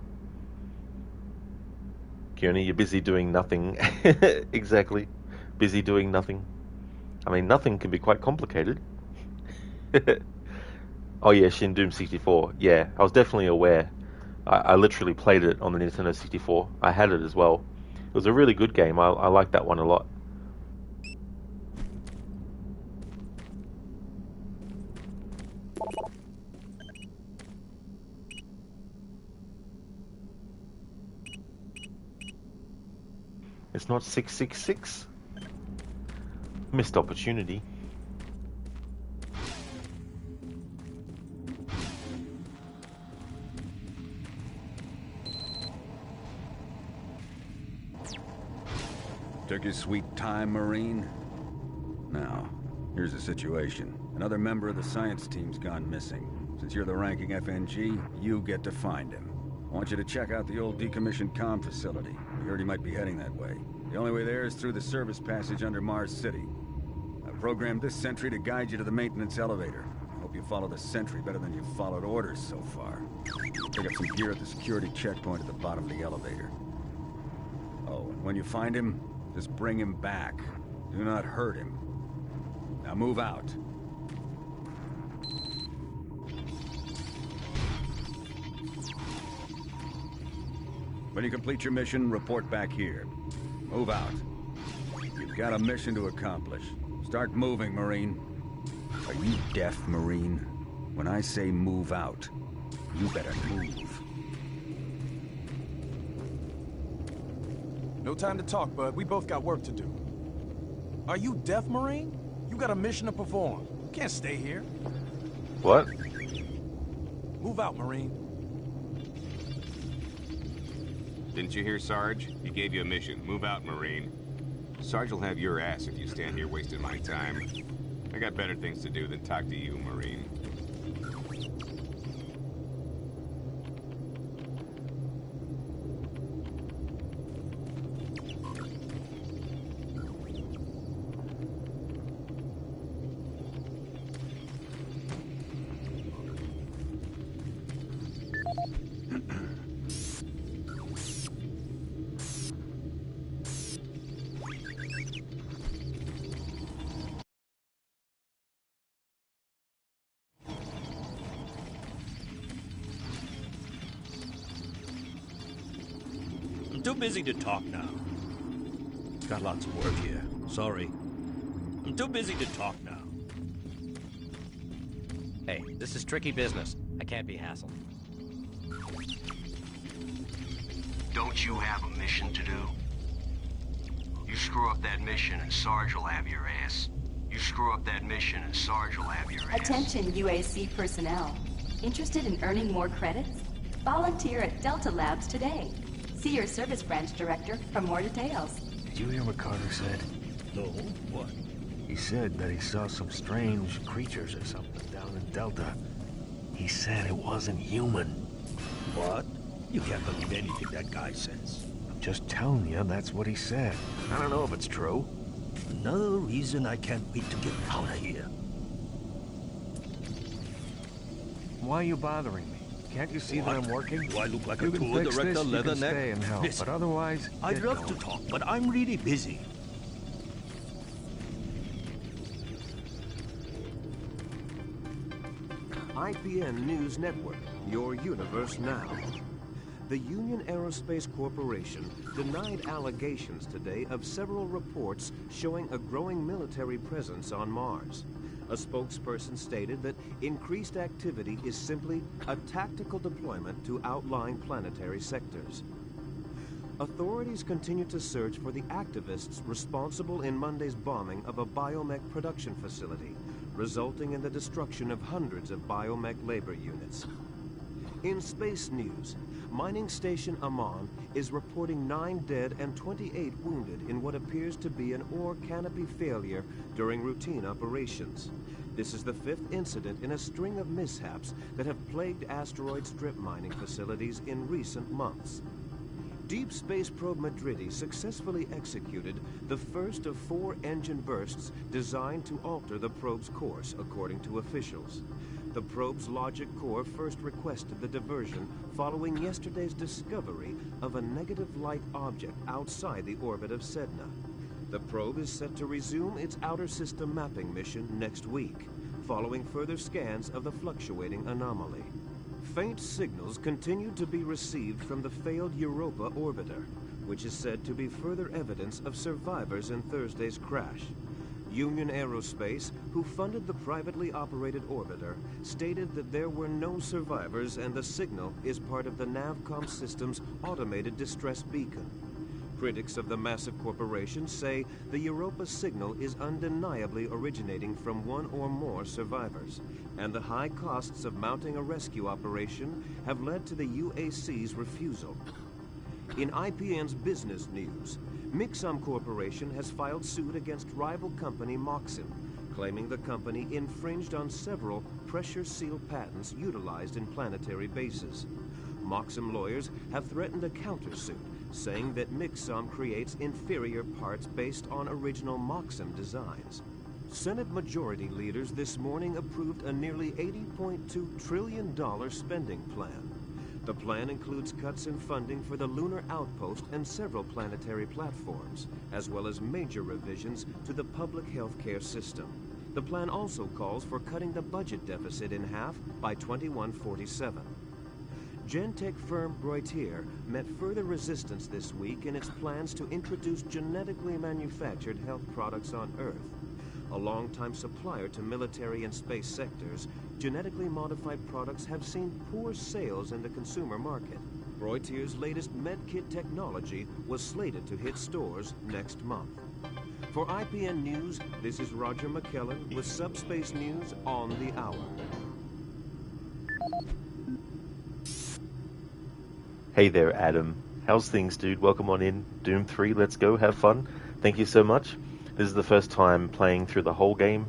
Speaker 1: Keone, you're busy doing nothing. Exactly. Busy doing nothing. I mean, nothing can be quite complicated. Oh yeah, Shin, Doom 64. Yeah, I was definitely aware. I literally played it on the Nintendo 64. I had it as well. It was a really good game. I liked that one a lot. It's not 666. Missed opportunity.
Speaker 11: Took your sweet time, Marine? Now, here's the situation. Another member of the science team's gone missing. Since you're the ranking FNG, you get to find him. I want you to check out the old decommissioned comm facility. We heard he might be heading that way. The only way there is through the service passage under Mars City. I've programmed this sentry to guide you to the maintenance elevator. I hope you follow the sentry better than you've followed orders so far. Pick up some gear at the security checkpoint at the bottom of the elevator. Oh, and when you find him, just bring him back. Do not hurt him. Now move out. When you complete your mission, report back here. Move out. You've got a mission to accomplish. Start moving, Marine. Are you deaf, Marine? When I say move out, you better move.
Speaker 15: No time to talk, bud. We both got work to do. Are you deaf, Marine? You got a mission to perform. You can't stay here.
Speaker 1: What?
Speaker 15: Move out, Marine.
Speaker 5: Didn't you hear, Sarge? He gave you a mission. Move out, Marine. Sarge will have your ass if you stand here wasting my time. I got better things to do than talk to you, Marine.
Speaker 17: Too busy to talk now. Got lots of work here. Sorry. I'm too busy to talk now.
Speaker 20: Hey, this is tricky business. I can't be hassled.
Speaker 18: Don't you have a mission to do? You screw up that mission and Sarge will have your ass. You screw up that mission and Sarge will have your ass.
Speaker 9: Attention UAC personnel. Interested in earning more credits? Volunteer at Delta Labs today. See your service branch director for more details.
Speaker 21: Did you hear what Carter said?
Speaker 17: No, what?
Speaker 21: He said that he saw some strange creatures or something down in Delta. He said it wasn't human.
Speaker 17: What? You can't believe anything that guy says.
Speaker 21: I'm just telling you, that's what he said. I don't know if it's true.
Speaker 17: Another reason I can't wait to get out of here.
Speaker 21: Why are you bothering me? Can't you see that I'm working?
Speaker 17: Do I look like
Speaker 21: you
Speaker 17: a tour director,
Speaker 21: you
Speaker 17: Leatherneck?
Speaker 21: can stay and help,
Speaker 17: Listen,
Speaker 21: but otherwise,
Speaker 17: I'd love to talk, but I'm really busy.
Speaker 22: IPN News Network, your universe now. The Union Aerospace Corporation denied allegations today of several reports showing a growing military presence on Mars. A spokesperson stated that increased activity is simply a tactical deployment to outlying planetary sectors. Authorities continue to search for the activists responsible in Monday's bombing of a biomech production facility, resulting in the destruction of hundreds of biomech labor units. In space news, Mining Station Amman is reporting 9 dead and 28 wounded in what appears to be an ore canopy failure during routine operations. This is the 5th incident in a string of mishaps that have plagued asteroid strip mining facilities in recent months. Deep Space Probe Madridi successfully executed the first of 4 engine bursts designed to alter the probe's course, according to officials. The probe's logic core first requested the diversion following yesterday's discovery of a negative light object outside the orbit of Sedna. The probe is set to resume its outer system mapping mission next week, following further scans of the fluctuating anomaly. Faint signals continue to be received from the failed Europa orbiter, which is said to be further evidence of survivors in Thursday's crash. Union Aerospace, who funded the privately operated orbiter, stated that there were no survivors and the signal is part of the Navcom system's automated distress beacon. Critics of the massive corporation say the Europa signal is undeniably originating from one or more survivors, and the high costs of mounting a rescue operation have led to the UAC's refusal. In IPN's business news, Mixam Corporation has filed suit against rival company Moxim, claiming the company infringed on several pressure seal patents utilized in planetary bases. Moxim lawyers have threatened a countersuit, saying that Mixam creates inferior parts based on original Moxim designs. Senate Majority Leaders this morning approved a nearly $80.2 trillion spending plan. The plan includes cuts in funding for the Lunar Outpost and several planetary platforms, as well as major revisions to the public health care system. The plan also calls for cutting the budget deficit in half by 2147. Gentech firm Broitier met further resistance this week in its plans to introduce genetically manufactured health products on Earth. A longtime supplier to military and space sectors, genetically modified products have seen poor sales in the consumer market. Broitier's latest medkit technology was slated to hit stores next month. For IPN News, this is Roger McKellen with Subspace News on the Hour.
Speaker 1: Hey there, Adam. How's things, dude? Welcome on in. Doom 3, let's go, have fun. Thank you so much. This is the first time playing through the whole game.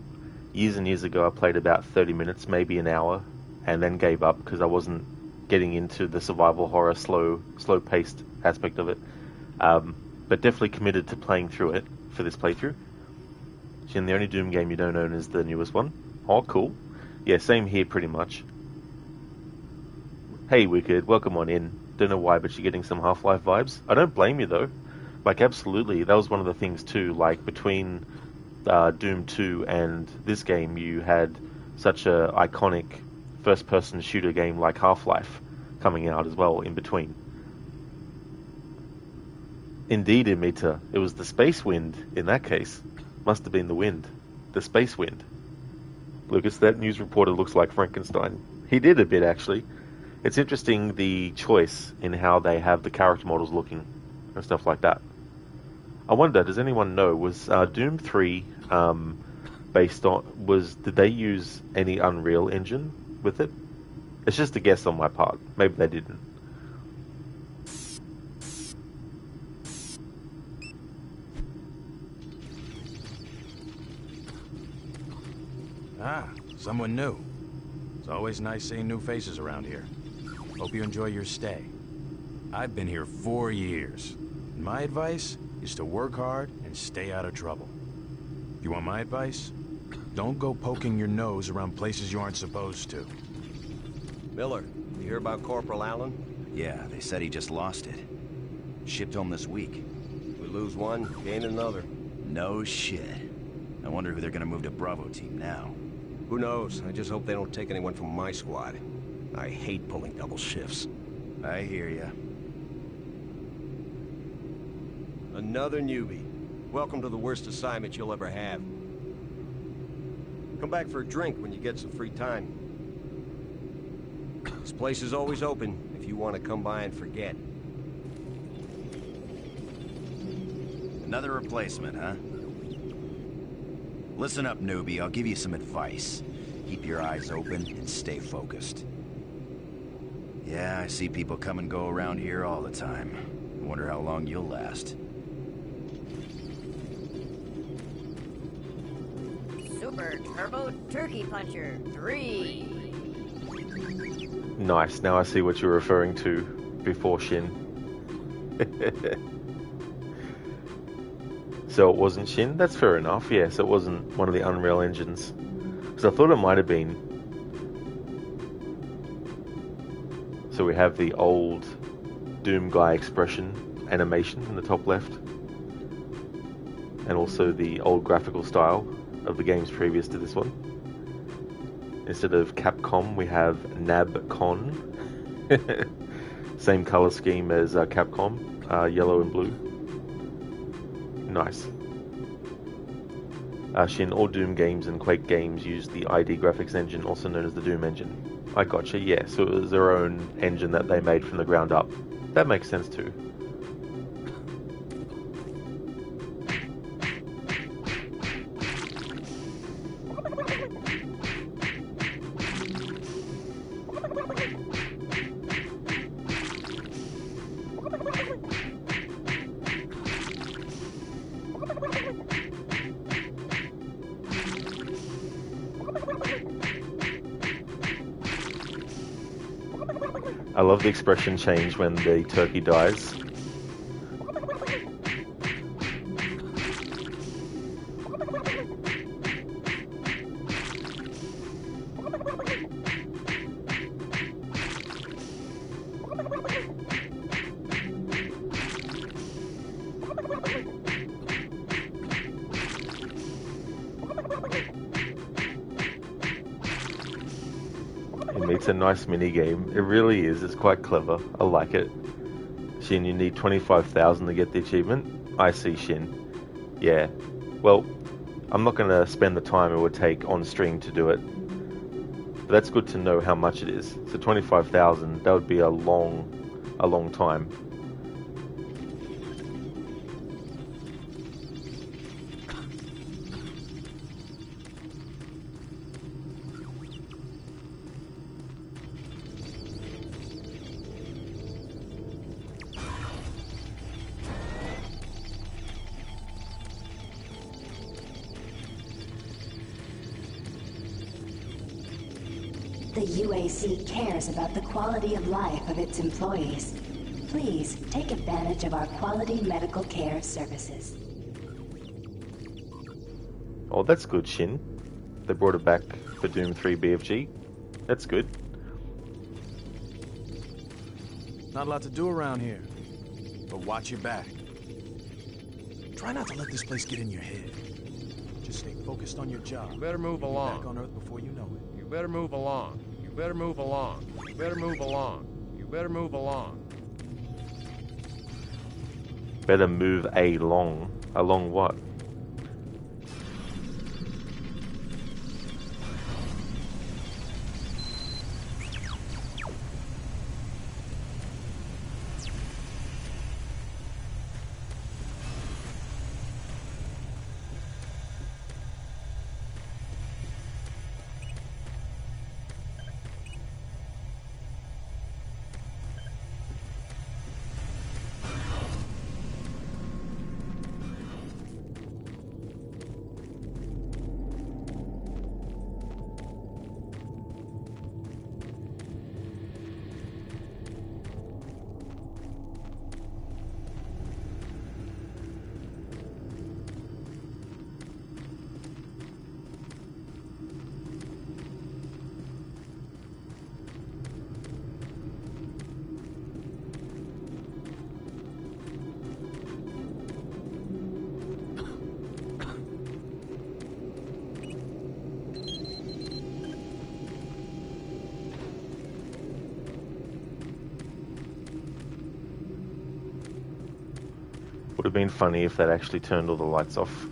Speaker 1: Years and years ago, I played about 30 minutes, maybe an hour, and then gave up because I wasn't getting into the survival horror, slow-paced aspect of it. But definitely committed to playing through it for this playthrough. And the only Doom game you don't own is the newest one. Oh, cool. Yeah, same here pretty much. Hey, Wicked, welcome on in. Don't know why, but you're getting some Half-Life vibes. I don't blame you, though. Like, absolutely. That was one of the things, too. Like, between Doom 2 and this game, you had such a iconic first-person shooter game like Half-Life coming out as well in between. Indeed, Imita. It was the space wind in that case. Must have been the wind. The space wind. Lucas, that news reporter looks like Frankenstein. He did a bit, actually. It's interesting the choice in how they have the character models looking and stuff like that. I wonder, does anyone know, was Doom 3 based on, did they use any Unreal Engine with it? It's just a guess on my part. Maybe they didn't.
Speaker 15: Ah, someone new. It's always nice seeing new faces around here. Hope you enjoy your stay. I've been here 4 years. And my advice is to work hard and stay out of trouble. If you want my advice, don't go poking your nose around places you aren't supposed to.
Speaker 2: Miller, you hear about Corporal Allen?
Speaker 4: Yeah, they said he just lost it. Shipped home this week.
Speaker 2: We lose one, gain another.
Speaker 4: No shit. I wonder who they're gonna move to Bravo team now.
Speaker 2: Who knows? I just hope they don't take anyone from my squad. I hate pulling double shifts.
Speaker 4: I hear ya.
Speaker 2: Another newbie. Welcome to the worst assignment you'll ever have. Come back for a drink when you get some free time. This place is always open if you want to come by and forget.
Speaker 4: Another replacement, huh? Listen up, newbie. I'll give you some advice. Keep your eyes open and stay focused. Yeah, I see people come and go around here all the time. I wonder how long you'll last.
Speaker 23: Super Turbo Turkey Puncher 3.
Speaker 1: Nice, now I see what you're referring to before Shin. So it wasn't Shin? That's fair enough, yes, it wasn't one of the Unreal Engines. Because I thought it might have been. So we have the old Doom Guy expression animation in the top left. And also the old graphical style of the games previous to this one. Instead of Capcom, we have Nabcon. Same color scheme as Capcom, yellow and blue. Nice. Shin, all Doom games and Quake games use the ID graphics engine, also known as the Doom engine. I gotcha, yeah, so it was their own engine that they made from the ground up. That makes sense too. I love the expression change when the turkey dies. It's a nice mini game. It really is. It's quite clever. I like it. Shin, you need 25,000 to get the achievement. I see, Shin. Yeah. Well, I'm not going to spend the time it would take on stream to do it. But that's good to know how much it is. So 25,000, that would be a long time.
Speaker 9: The UAC cares about the quality of life of its employees. Please take advantage of our quality medical care services.
Speaker 1: Oh, that's good, Shin. They brought it back for Doom 3 BFG. That's good.
Speaker 15: Not a lot to do around here, but watch your back. Try not to let this place get in your head. Just stay focused on your job.
Speaker 8: You better move along.
Speaker 15: Back on Earth before you know it.
Speaker 8: You better move along. You better move along. You better move along. You better move along.
Speaker 1: Better move along. Along what? Would have been funny if they'd actually turned all the lights off.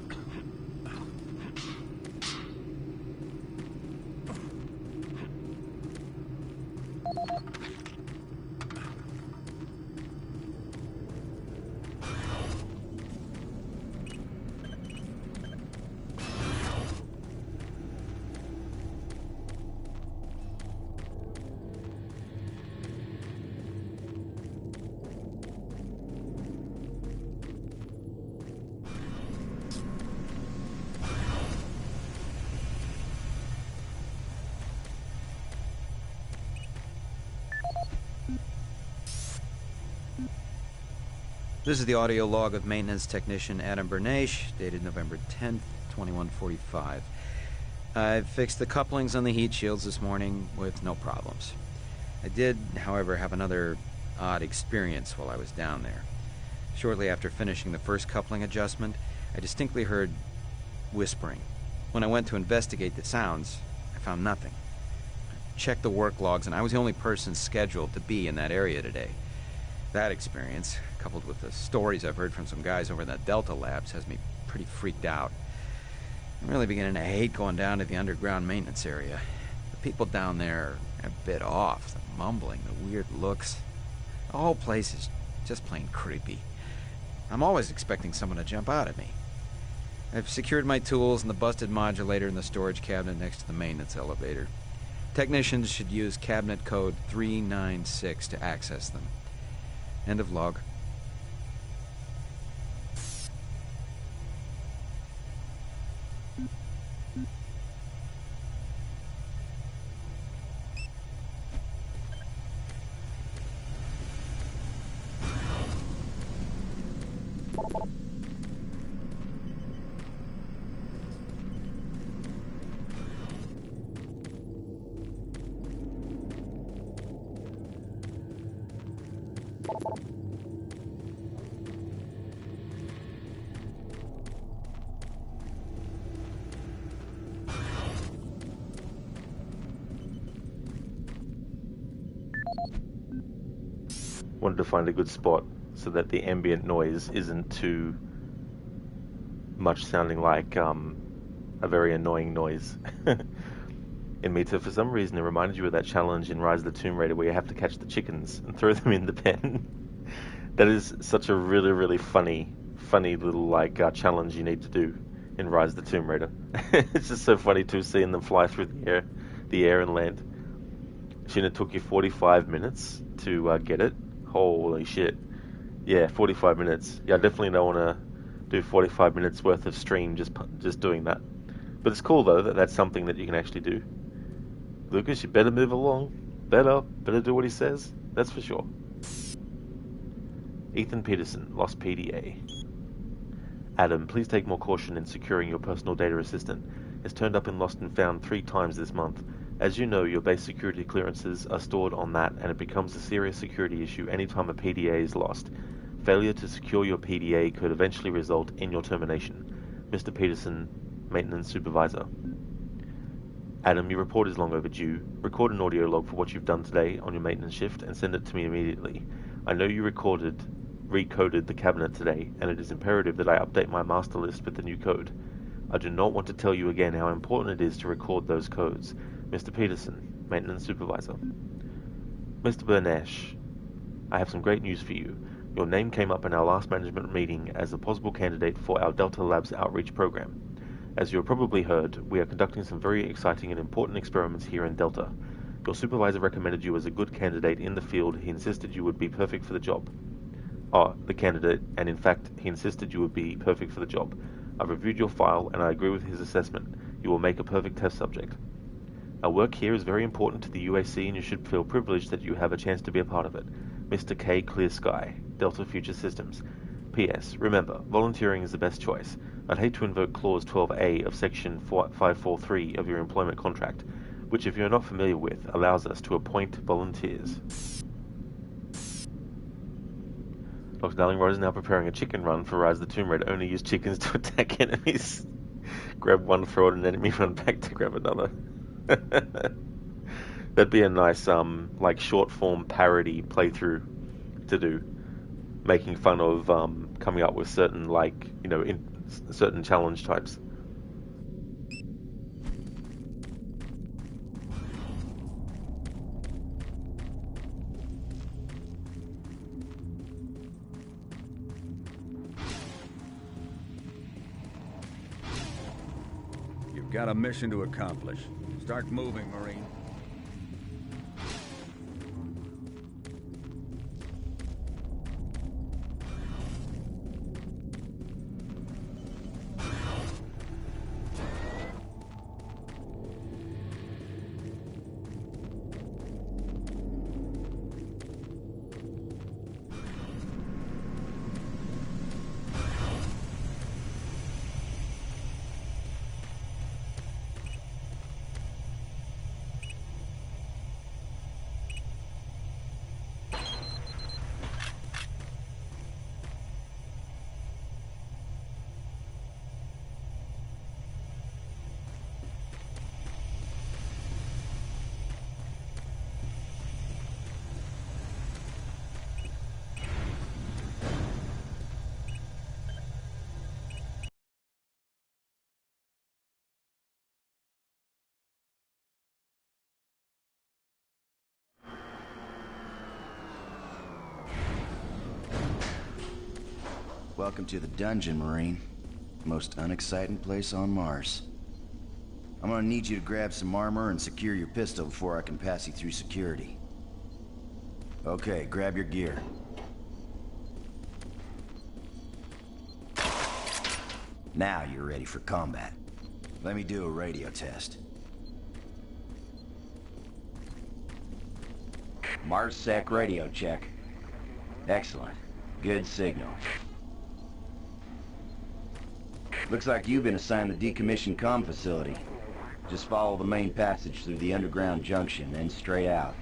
Speaker 10: This is the audio log of maintenance technician Adam Bernache, dated November 10th, 2145. I've fixed the couplings on the heat shields this morning with no problems. I did, however, have another odd experience while I was down there. Shortly after finishing the first coupling adjustment, I distinctly heard whispering. When I went to investigate the sounds, I found nothing. I checked the work logs, and I was the only person scheduled to be in that area today. That experience, coupled with the stories I've heard from some guys over in the Delta Labs, has me pretty freaked out. I'm really beginning to hate going down to the underground maintenance area. The people down there are a bit off. The mumbling, the weird looks. The whole place is just plain creepy. I'm always expecting someone to jump out at me. I've secured my tools and the busted modulator in the storage cabinet next to the maintenance elevator. Technicians should use cabinet code 396 to access them. End of log.
Speaker 1: Wanted to find a good spot so that the ambient noise isn't too much sounding like a very annoying noise. And Mita, for some reason, it reminded you of that challenge in Rise of the Tomb Raider where you have to catch the chickens and throw them in the pen. That is such a really, really funny little challenge you need to do in Rise of the Tomb Raider. It's just so funny too, seeing them fly through the air and land. Shouldn't it took you 45 minutes to get it? Holy shit. Yeah, 45 minutes. Yeah, I definitely don't want to do 45 minutes worth of stream just doing that. But it's cool though that that's something that you can actually do. Lucas, you better move along. Better do what he says. That's for sure. Ethan Peterson, Lost PDA. Adam, please take more caution in securing your personal data assistant. It's turned up in Lost and Found 3 times this month. As you know, your base security clearances are stored on that, and it becomes a serious security issue anytime a PDA is lost. Failure to secure your PDA could eventually result in your termination. Mr. Peterson, Maintenance Supervisor. Adam, your report is long overdue. Record an audio log for what you've done today on your maintenance shift and send it to me immediately. I know you recoded the cabinet today, and it is imperative that I update my master list with the new code. I do not want to tell you again how important it is to record those codes. Mr. Peterson, Maintenance Supervisor. Mr. Bernash, I have some great news for you. Your name came up in our last management meeting as a possible candidate for our Delta Labs outreach program. As you have probably heard, we are conducting some very exciting and important experiments here in Delta. Your supervisor recommended you as a good candidate in the field. He insisted you would be perfect for the job. The candidate, and in fact, he insisted you would be perfect for the job. I've reviewed your file, and I agree with his assessment. You will make a perfect test subject. Our work here is very important to the UAC, and you should feel privileged that you have a chance to be a part of it. Mr. K. Clear Sky, Delta Future Systems. P.S. Remember, volunteering is the best choice. I'd hate to invoke Clause 12A of Section 543 of your employment contract, which, if you're not familiar with, allows us to appoint volunteers. Dr. Darlingrod is now preparing a chicken run for Rise of the Tomb Raider. Only use chickens to attack enemies. Grab one, throw at an enemy, run back to grab another. That'd be a nice, short form parody playthrough to do. Making fun of coming up with certain, certain challenge types.
Speaker 11: You've got a mission to accomplish. Start moving, Marine.
Speaker 4: Welcome to the dungeon, Marine. Most unexciting place on Mars. I'm gonna need you to grab some armor and secure your pistol before I can pass you through security. Okay, grab your gear. Now you're ready for combat. Let me do a radio test. MarsSec radio check. Excellent. Good signal. Looks like you've been assigned the decommissioned comm facility. Just follow the main passage through the underground junction, then straight out.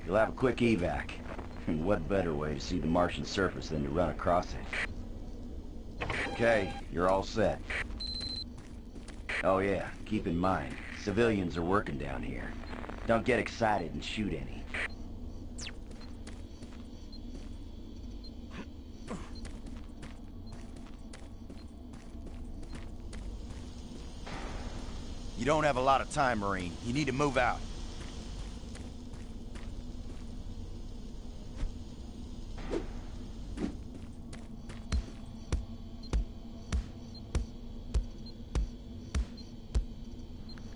Speaker 4: You'll have a quick evac. And what better way to see the Martian surface than to run across it? Okay, you're all set. Oh yeah, keep in mind, civilians are working down here. Don't get excited and shoot any.
Speaker 12: You don't have a lot of time, Marine. You need to move out.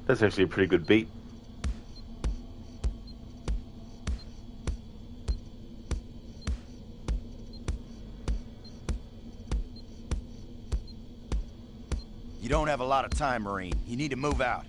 Speaker 1: That's actually a pretty good beat.
Speaker 12: You don't have a lot of time, Marine. You need to move out.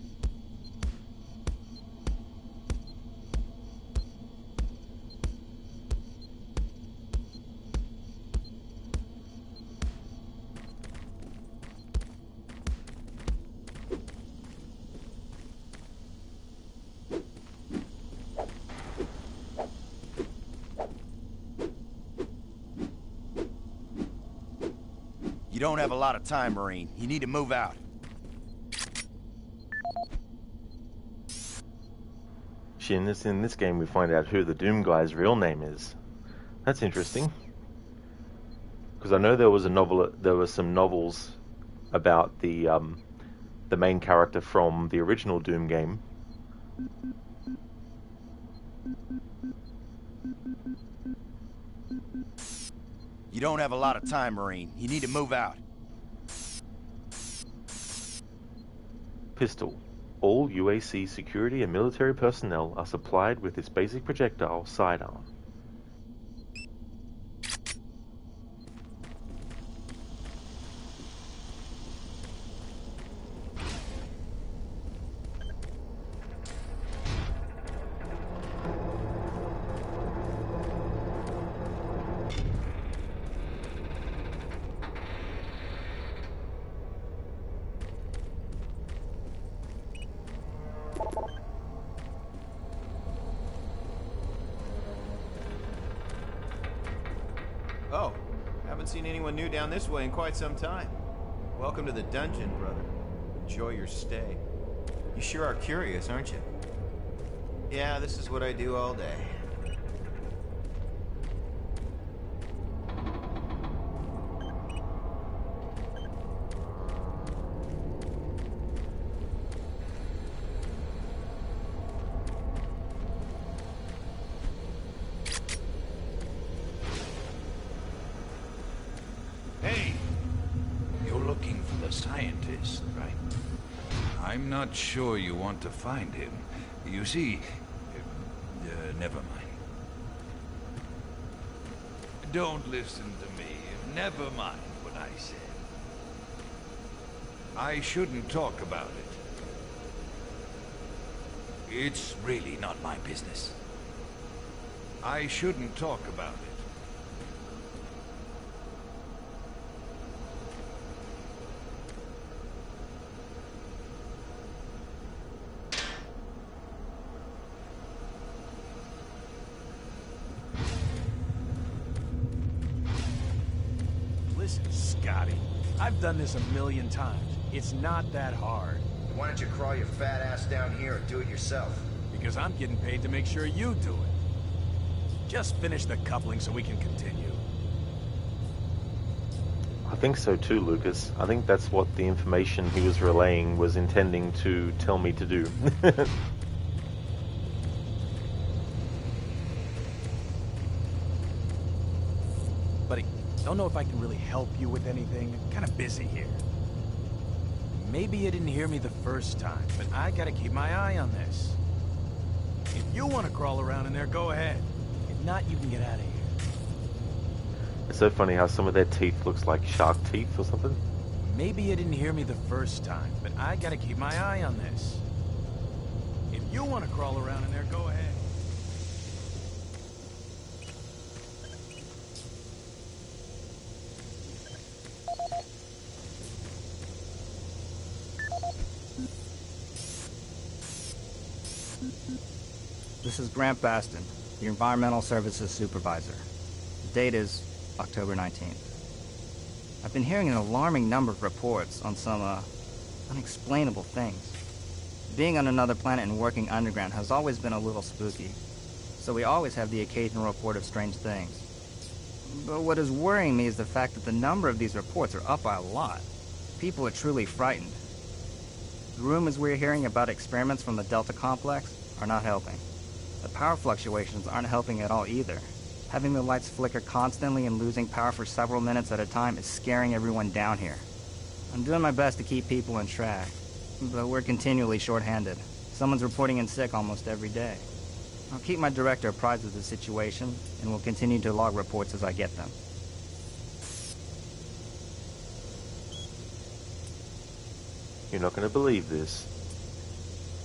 Speaker 12: You don't have a lot of time, Marine. You need to move out.
Speaker 1: In this game, we find out who the Doom guy's real name is. That's interesting. Because I know there was some novels about the main character from the original Doom game.
Speaker 12: You don't have a lot of time, Marine. You need to move out.
Speaker 1: Pistol. All UAC security and military personnel are supplied with this basic projectile sidearm.
Speaker 13: Oh, haven't seen anyone new down this way in quite some time. Welcome to the dungeon, brother. Enjoy your stay. You sure are curious, aren't you? Yeah, this is what I do all day.
Speaker 11: Scientist, right? I'm not sure you want to find him. You see... never mind. Don't listen to me. Never mind what I said. I shouldn't talk about it. It's really not my business. I shouldn't talk about it.
Speaker 15: Listen, Scotty, I've done this a million times. It's not that hard.
Speaker 14: Why don't you crawl your fat ass down here and do it yourself?
Speaker 15: Because I'm getting paid to make sure you do it. Just finish the coupling so we can continue.
Speaker 1: I think so too, Lucas. I think that's what the information he was relaying was intending to tell me to do.
Speaker 15: Buddy, don't know if I can really help you with anything. I'm kind of busy here. Maybe you didn't hear me the first time, but I gotta keep my eye on this. If you want to crawl around in there, go ahead. If not, you can get out of here.
Speaker 1: It's so funny how some of their teeth looks like shark teeth or something.
Speaker 15: Maybe you didn't hear me the first time, but I gotta keep my eye on this. If you want to crawl around in there, go ahead.
Speaker 24: This is Grant Baston, your Environmental Services Supervisor. The date is October 19th. I've been hearing an alarming number of reports on some, unexplainable things. Being on another planet and working underground has always been a little spooky, so we always have the occasional report of strange things. But what is worrying me is the fact that the number of these reports are up by a lot. People are truly frightened. The rumors we're hearing about experiments from the Delta Complex are not helping. The power fluctuations aren't helping at all either. Having the lights flicker constantly and losing power for several minutes at a time is scaring everyone down here. I'm doing my best to keep people on track, but we're continually short-handed. Someone's reporting in sick almost every day. I'll keep my director apprised of the situation, and will continue to log reports as I get them.
Speaker 1: You're not going to believe this.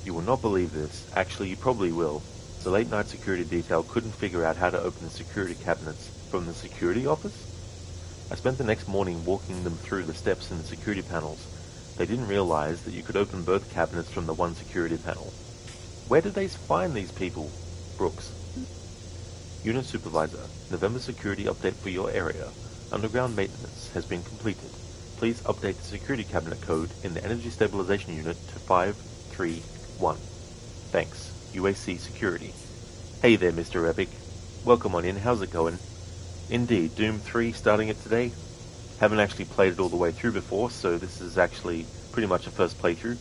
Speaker 1: You will not believe this. Actually, you probably will. The late-night security detail couldn't figure out how to open the security cabinets from the security office? I spent the next morning walking them through the steps in the security panels. They didn't realize that you could open both cabinets from the one security panel. Where did they find these people? Brooks. Unit Supervisor, November security update for your area. Underground maintenance has been completed. Please update the security cabinet code in the energy stabilization unit to 531. Thanks. UAC Security. Hey there, Mr. Epic. Welcome on in. How's it going? Indeed, Doom 3 starting it today. Haven't actually played it all the way through before, so this is actually pretty much a first playthrough.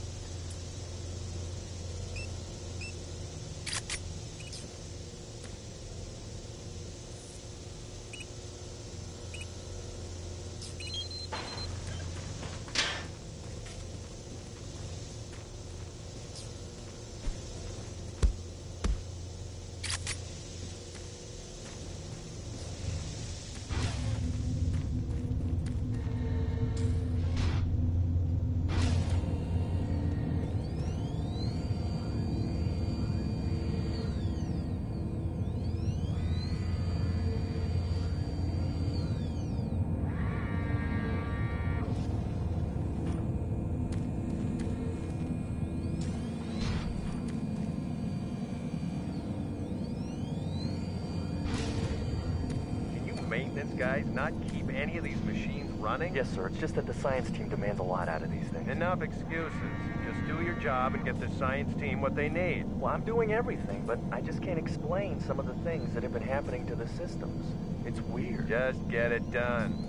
Speaker 3: Maintenance guys not keep any of these machines running?
Speaker 21: Yes, sir. It's just that the science team demands a lot out of these things.
Speaker 3: Enough excuses. Just do your job and get the science team what they need.
Speaker 21: Well, I'm doing everything, but I just can't explain some of the things that have been happening to the systems. It's weird.
Speaker 3: Just get it done.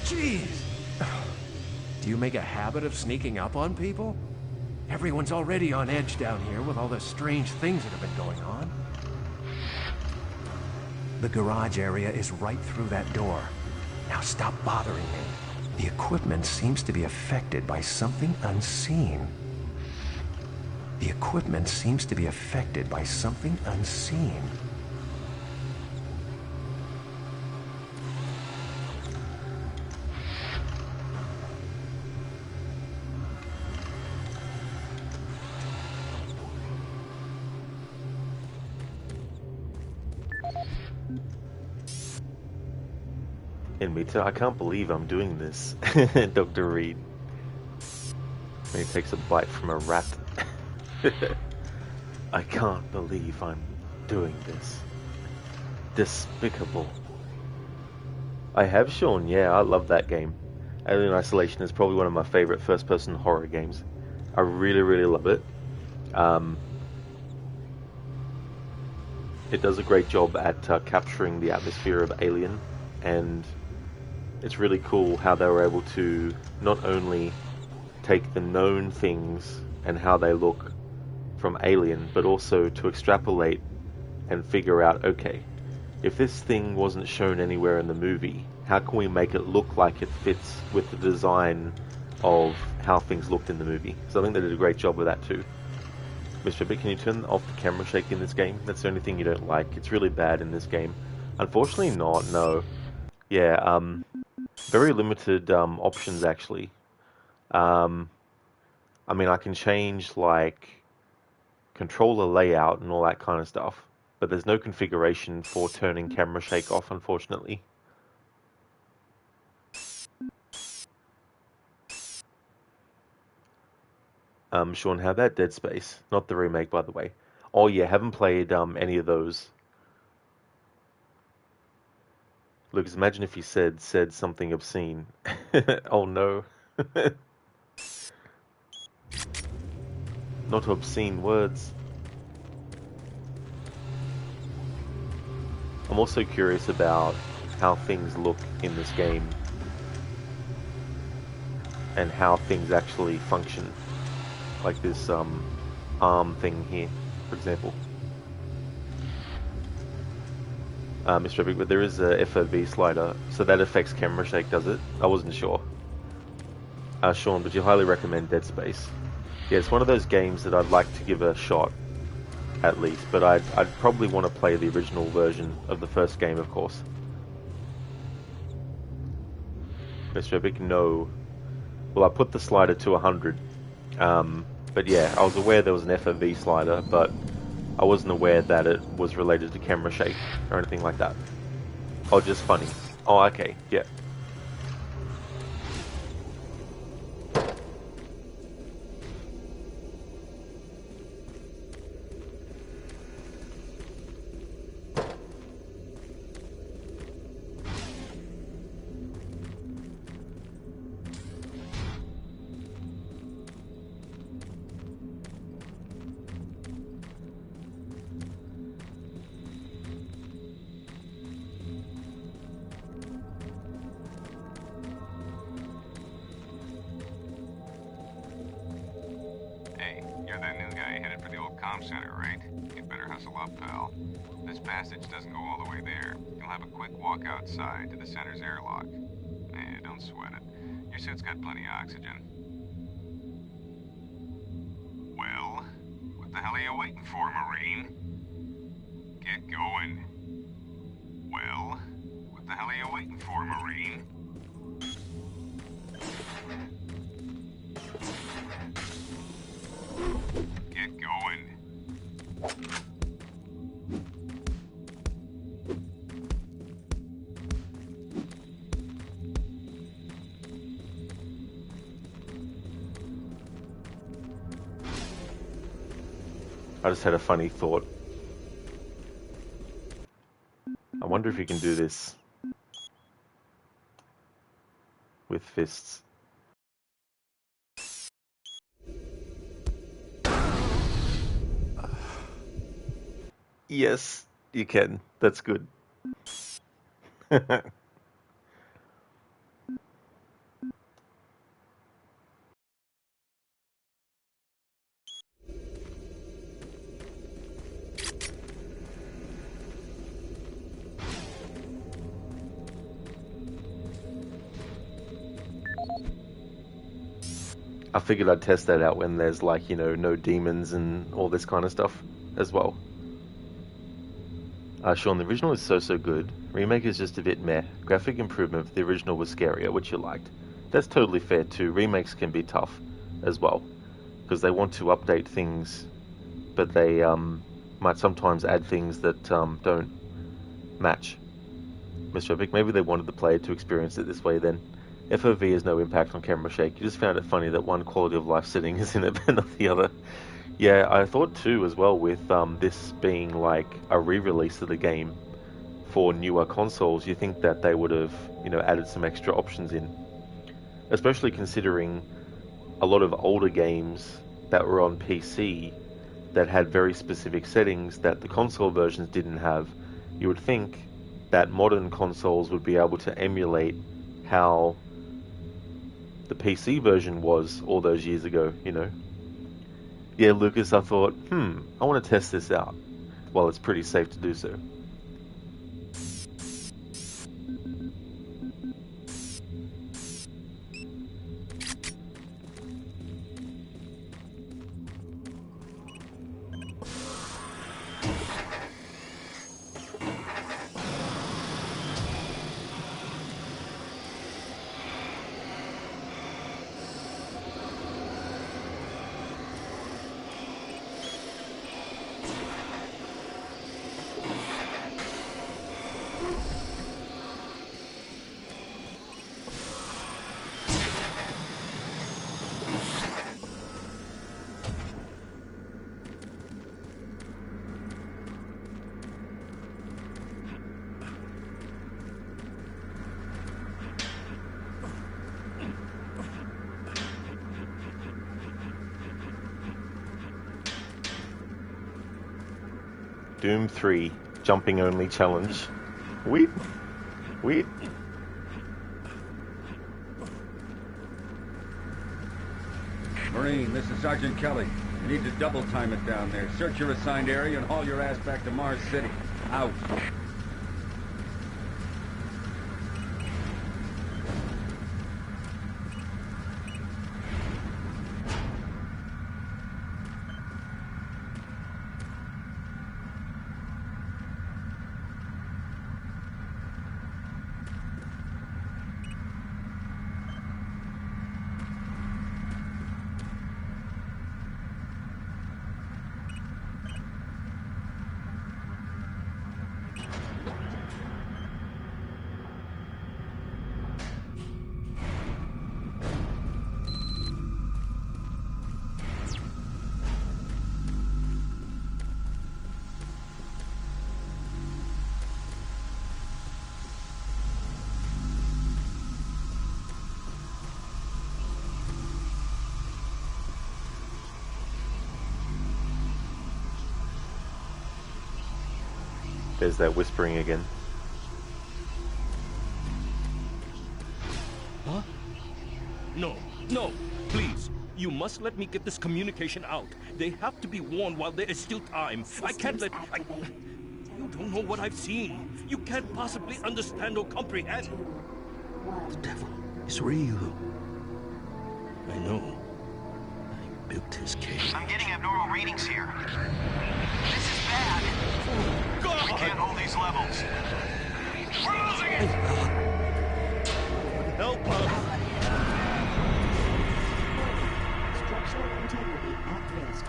Speaker 6: Jeez! Do you make a habit of sneaking up on people? Everyone's already on edge down here with all the strange things that have been going on. The garage area is right through that door. Now stop bothering me. The equipment seems to be affected by something unseen. The equipment seems to be affected by something unseen.
Speaker 1: And me too. I can't believe I'm doing this, Dr. Reed. When he takes a bite from a rat. I can't believe I'm doing this. Despicable. I have, Sean. Yeah, I love that game. Alien Isolation is probably one of my favorite first-person horror games. I really, really love it. It does a great job at capturing the atmosphere of Alien, and it's really cool how they were able to not only take the known things and how they look from Alien, but also to extrapolate and figure out, okay, if this thing wasn't shown anywhere in the movie, how can we make it look like it fits with the design of how things looked in the movie? So I think they did a great job with that too. Mr. Bit, can you turn off the camera shake in this game? That's the only thing you don't like. It's really bad in this game. Unfortunately not, no. Yeah, very limited options actually. I mean, I can change like controller layout and all that kind of stuff, but there's no configuration for turning camera shake off, unfortunately. Sean, how about Dead Space? Not the remake, by the way. Oh yeah, haven't played any of those. Lucas, imagine if he said something obscene. Oh no. Not obscene words. I'm also curious about how things look in this game and how things actually function. Like this arm thing here, for example. Mr. Epic, but there is a FOV slider, so that affects camera shake, does it? I wasn't sure. Sean, but you highly recommend Dead Space. Yeah, it's one of those games that I'd like to give a shot, at least, but I'd probably want to play the original version of the first game, of course. Mr. Epic, no. Well, I put the slider to 100. But yeah, I was aware there was an FOV slider, but I wasn't aware that it was related to camera shake or anything like that. Oh, just funny. Oh, okay, yeah.
Speaker 5: Outside to the center's airlock. Don't sweat it. Your suit's got plenty of oxygen. Well, what the hell are you waiting for, Marine? Get going. Well, what the hell are you waiting for, Marine? Get going.
Speaker 1: I just had a funny thought. I wonder if you can do this with fists. Yes, you can. That's good. I figured I'd test that out when there's like, you know, no demons and all this kind of stuff as well. Sean, the original is so good. Remake is just a bit meh. Graphic improvement for the original was scarier, which you liked. That's totally fair too. Remakes can be tough as well, because they want to update things, but they might sometimes add things that don't match. Mr. Epic, maybe they wanted the player to experience it this way then. FOV has no impact on camera shake. You just found it funny that one quality of life setting is in it but not the other. Yeah, I thought too as well with this being like a re-release of the game for newer consoles, you think that they would have, you know, added some extra options in. Especially considering a lot of older games that were on PC that had very specific settings that the console versions didn't have. You would think that modern consoles would be able to emulate how the PC version was all those years ago, you know. Yeah, Lucas, I thought, I want to test this out. Well, it's pretty safe to do so. Doom 3, jumping only challenge. Weep.
Speaker 7: Marine, this is Sergeant Kelly. You need to double time it down there. Search your assigned area and haul your ass back to Mars City. Out.
Speaker 1: There's that whispering again.
Speaker 17: Huh? No, please. You must let me get this communication out. They have to be warned while there is still time. I can't let... You don't know what I've seen. You can't possibly understand or comprehend. The devil is real. I know. I built his cage.
Speaker 12: I'm getting abnormal readings here. This is bad.
Speaker 17: God!
Speaker 12: I can't hold these levels. We're losing it!
Speaker 17: Help us!
Speaker 9: Structural integrity at risk.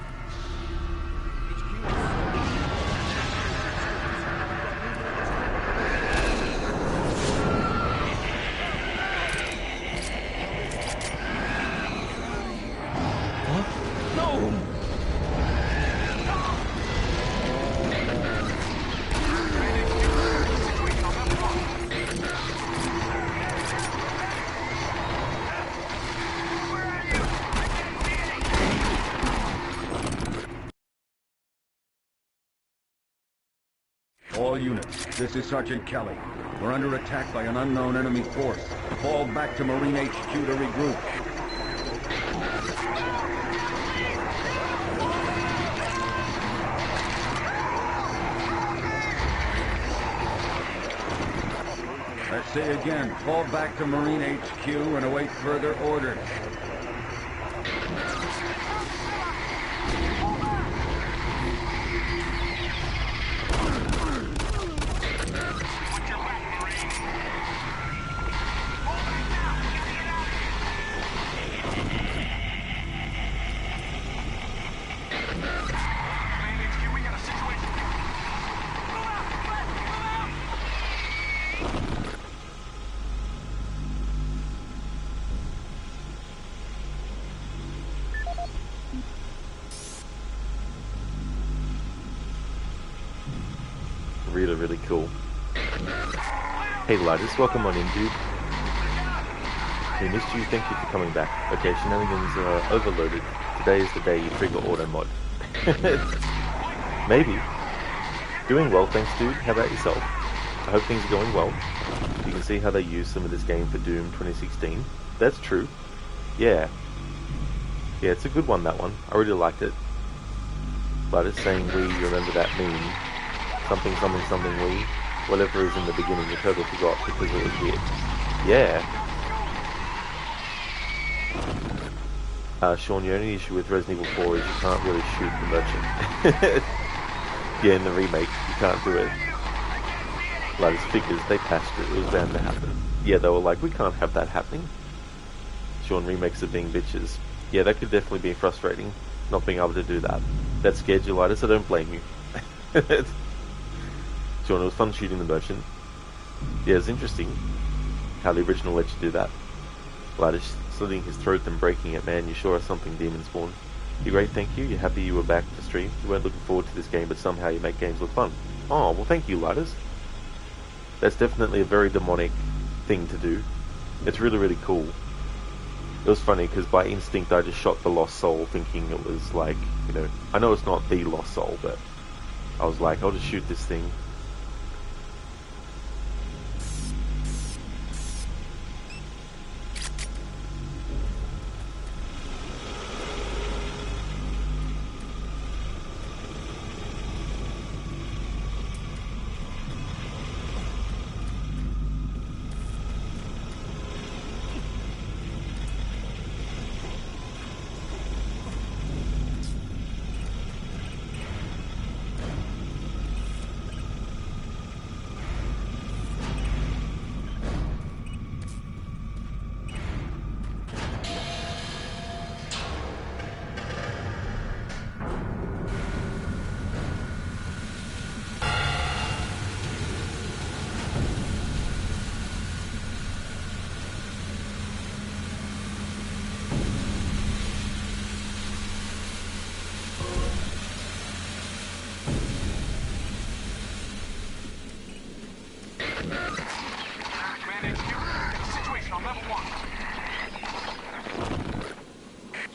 Speaker 7: All units, this is Sergeant Kelly. We're under attack by an unknown enemy force. Fall back to Marine HQ to regroup. I say again, fall back to Marine HQ and await further orders.
Speaker 1: Really cool. Hey Lidus, welcome on in, dude. We missed you, thank you for coming back. Okay, shenanigans are overloaded. Today is the day you trigger auto mod. Maybe. Doing well, thanks dude. How about yourself? I hope things are going well. You can see how they use some of this game for Doom 2016. That's true. Yeah, it's a good one, that one. I really liked it. But it's saying we remember that meme. Something, something, something, we. Whatever is in the beginning, you totally forgot because it was weird. Yeah. Sean, your only issue with Resident Evil 4 is you can't really shoot the merchant. Yeah, in the remake, you can't do it. Like, his figures, they patched it. It was bound to happen. Yeah, they were like, we can't have that happening. Sean, remakes are being bitches. Yeah, that could definitely be frustrating, not being able to do that. That scared you, Lidus, so don't blame you. Sean, it was fun shooting the merchant. Yeah, it's interesting how the original let you do that. Lidus slitting his throat and breaking it. Man, you sure are something, Demon Spawn. You're great, thank you. You're happy you were back to stream. You weren't looking forward to this game, but somehow you make games look fun. Oh, well thank you, Lidus. That's definitely a very demonic thing to do. It's really, really cool. It was funny because by instinct I just shot the Lost Soul thinking it was like, you know, I know it's not the Lost Soul, but I was like, I'll just shoot this thing.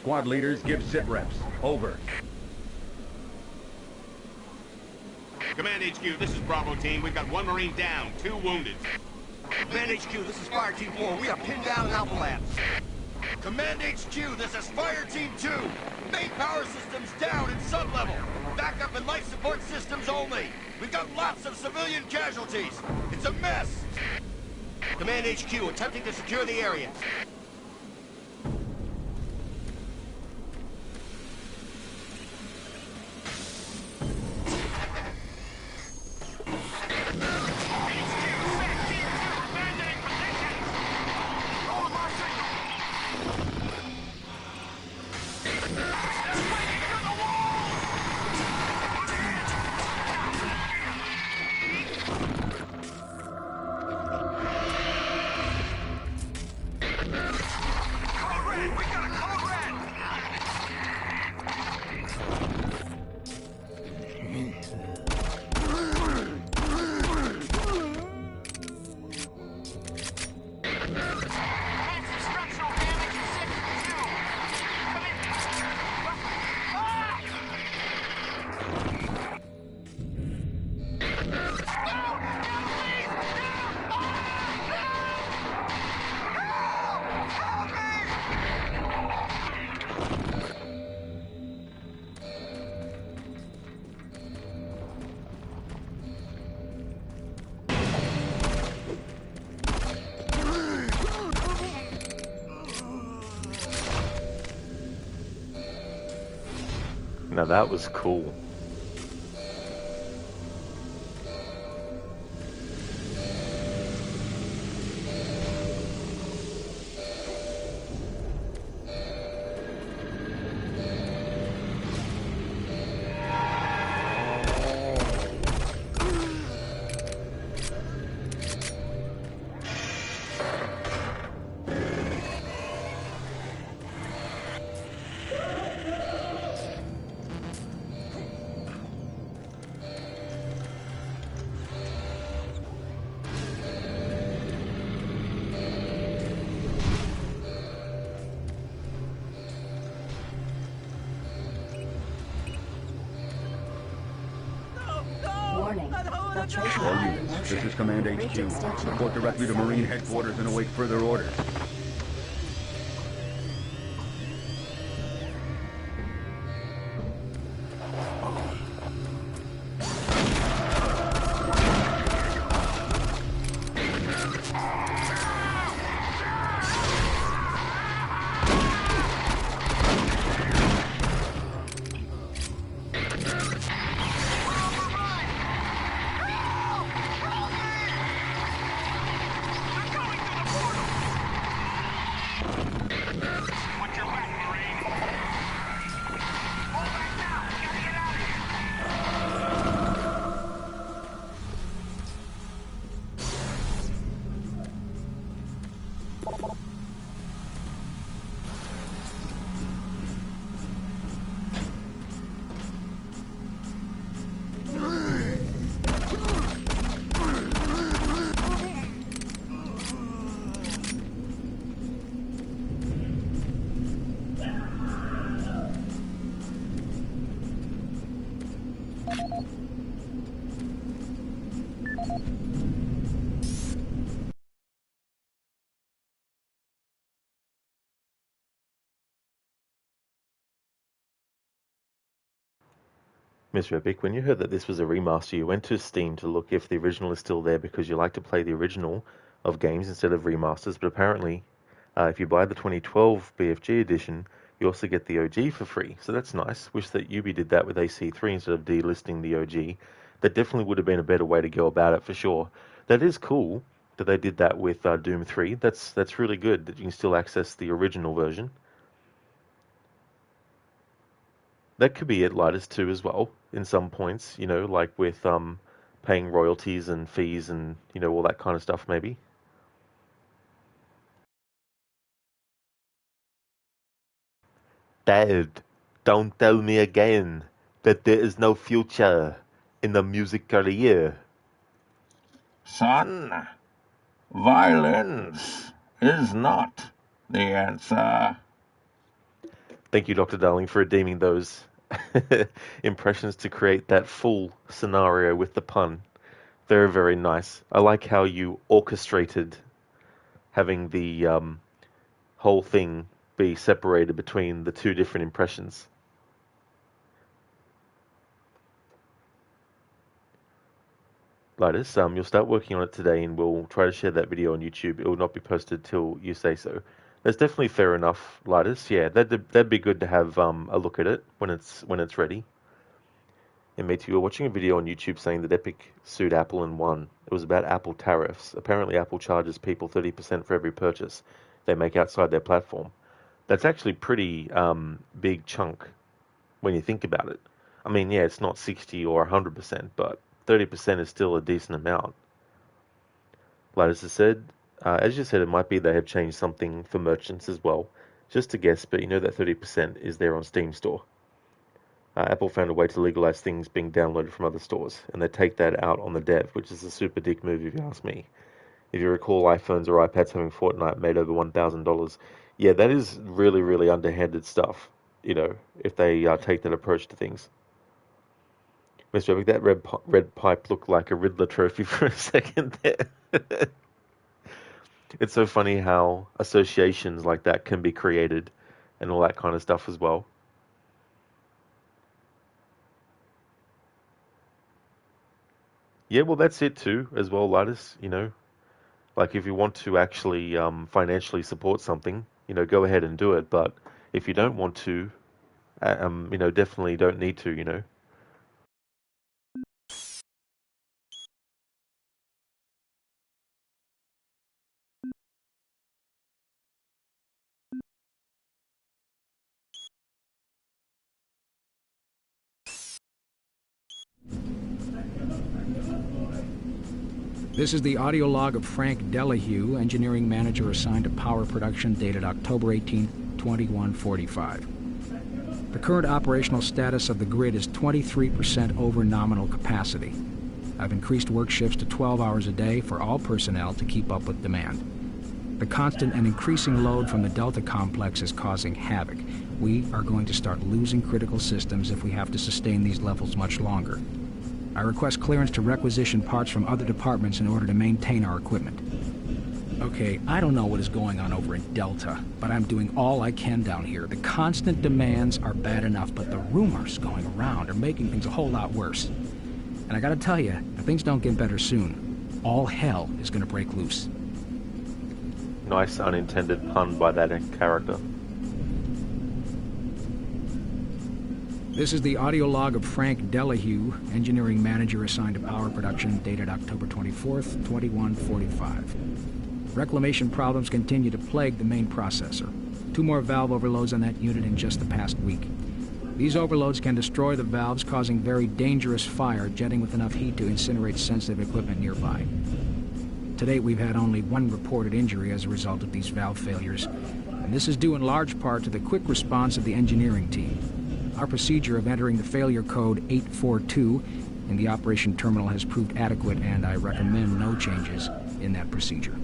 Speaker 7: Squad leaders, give sit reps. Over.
Speaker 5: Command HQ, this is Bravo team. We've got 1 Marine down, 2 wounded.
Speaker 14: Command HQ, this is Fire Team 4. We are pinned down in Alpha Labs. Command HQ, this is Fire Team 2. Main power systems down in sub-level. Backup and life support systems only. We've got lots of civilian casualties. It's a mess. Command HQ, attempting to secure the area.
Speaker 1: Now that was cool.
Speaker 7: All units, this is Command HQ. Report directly to Marine Headquarters and await further orders.
Speaker 1: Mr. Epic, when you heard that this was a remaster, you went to Steam to look if the original is still there because you like to play the original of games instead of remasters, but apparently if you buy the 2012 BFG edition, you also get the OG for free, so that's nice. Wish that Ubi did that with AC3 instead of delisting the OG. That definitely would have been a better way to go about it for sure. That is cool that they did that with Doom 3. That's really good that you can still access the original version. That could be at Lighters 2 as well, in some points, you know, like with paying royalties and fees and, you know, all that kind of stuff maybe. Dad, don't tell me again that there is no future in the music career.
Speaker 16: Son, violence is not the answer.
Speaker 1: Thank you, Dr. Darling, for redeeming those impressions to create that full scenario with the pun. Very, very nice. I like how you orchestrated having the whole thing be separated between the two different impressions. Lighters, you'll start working on it today and we'll try to share that video on YouTube. It will not be posted till you say so. That's definitely fair enough, Lighters. Yeah, that'd be good to have a look at it when it's ready. And mate, you were watching a video on YouTube saying that Epic sued Apple and won. It was about Apple tariffs. Apparently Apple charges people 30% for every purchase they make outside their platform. That's actually pretty big chunk when you think about it. I mean, yeah, it's not 60 or 100%, but 30% is still a decent amount. Lighters has said, as you said, it might be they have changed something for merchants as well. Just a guess, but you know that 30% is there on Steam Store. Apple found a way to legalize things being downloaded from other stores, and they take that out on the dev, which is a super dick move if you ask me. If you recall iPhones or iPads having Fortnite made over $1,000, yeah, that is really, really underhanded stuff, you know, if they take that approach to things. Mr. Epic, that red pipe looked like a Riddler trophy for a second there. It's so funny how associations like that can be created and all that kind of stuff as well. Yeah, well, that's it too, as well, Lighters, you know. Like, if you want to actually financially support something, you know, go ahead and do it. But if you don't want to, you know, definitely don't need to, you know.
Speaker 18: This is the audio log of Frank Delahue, engineering manager assigned to power production, dated October 18, 2145. The current operational status of the grid is 23% over nominal capacity. I've increased work shifts to 12 hours a day for all personnel to keep up with demand. The constant and increasing load from the Delta complex is causing havoc. We are going to start losing critical systems if we have to sustain these levels much longer. I request clearance to requisition parts from other departments in order to maintain our equipment. Okay, I don't know what is going on over in Delta, but I'm doing all I can down here. The constant demands are bad enough, but the rumors going around are making things a whole lot worse. And I gotta tell you, if things don't get better soon, all hell is gonna break loose.
Speaker 1: Nice unintended pun by that character.
Speaker 18: This is the audio log of Frank Delahue, engineering manager assigned to power production, dated October 24th, 2145. Reclamation problems continue to plague the main processor. 2 more valve overloads on that unit in just the past week. These overloads can destroy the valves, causing very dangerous fire, jetting with enough heat to incinerate sensitive equipment nearby. To date, we've had only 1 reported injury as a result of these valve failures, and this is due in large part to the quick response of the engineering team. Our procedure of entering the failure code 842 in the operation terminal has proved adequate, and I recommend no changes in that procedure.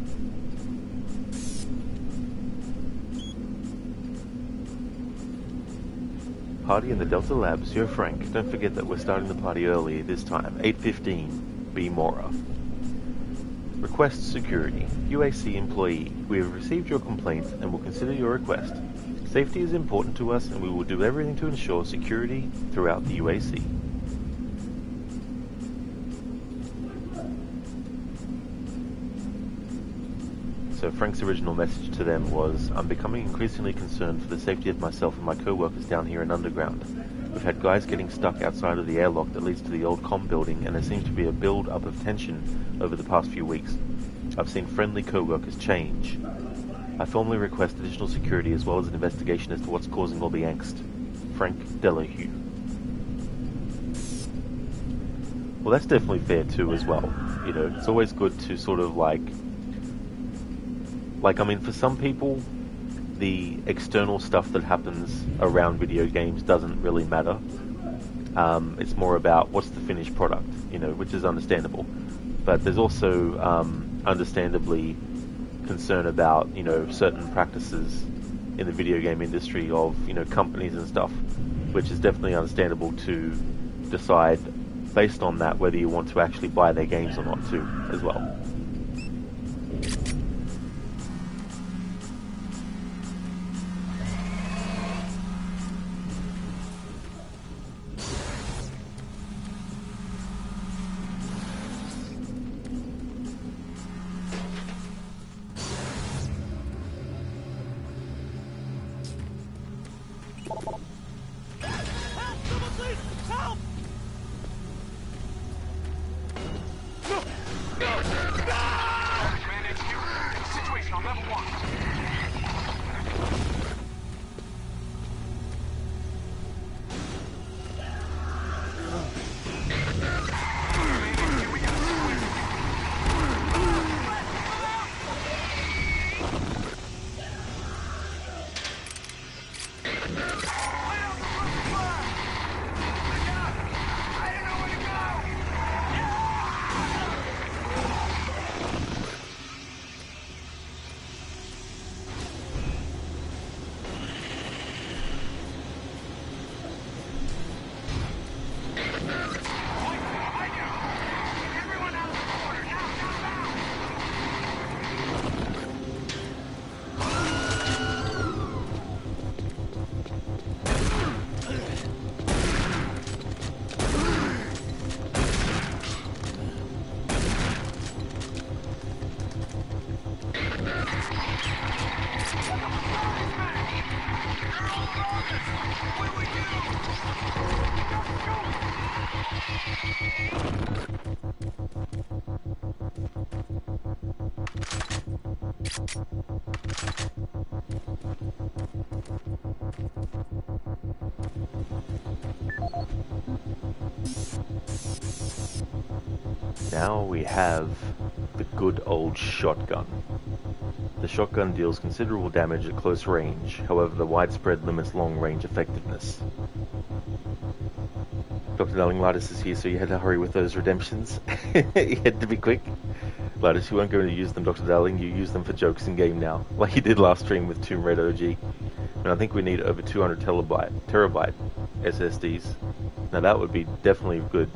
Speaker 1: Party in the Delta Labs, you're Frank. Don't forget that we're starting the party early this time, 8:15, B. Mora. Request security. UAC employee, we have received your complaint and will consider your request. Safety is important to us and we will do everything to ensure security throughout the UAC. So Frank's original message to them was, I'm becoming increasingly concerned for the safety of myself and my co-workers down here in Underground. We've had guys getting stuck outside of the airlock that leads to the old comm building, and there seems to be a build-up of tension over the past few weeks. I've seen friendly co-workers change. I formally request additional security as well as an investigation as to what's causing all the angst. Frank Delahue. Well, that's definitely fair too as well. You know, it's always good to sort of like, I mean, for some people, the external stuff that happens around video games doesn't really matter. It's more about what's the finished product, you know, which is understandable. But there's also, understandably, concern about, you know, certain practices in the video game industry of, you know, companies and stuff, which is definitely understandable to decide based on that whether you want to actually buy their games or not too, as well. Now we have the good old shotgun. The shotgun deals considerable damage at close range, however the widespread limits long-range effectiveness. Dr. Darling, Lardis is here, so you had to hurry with those redemptions. You had to be quick. Lardis, you weren't going to use them, Dr. Darling, you use them for jokes in-game now, like you did last stream with Tomb Raider OG. And I think we need over 200 terabyte SSDs. Now that would be definitely good.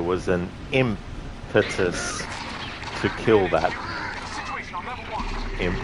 Speaker 1: there was an impetus to kill that imp.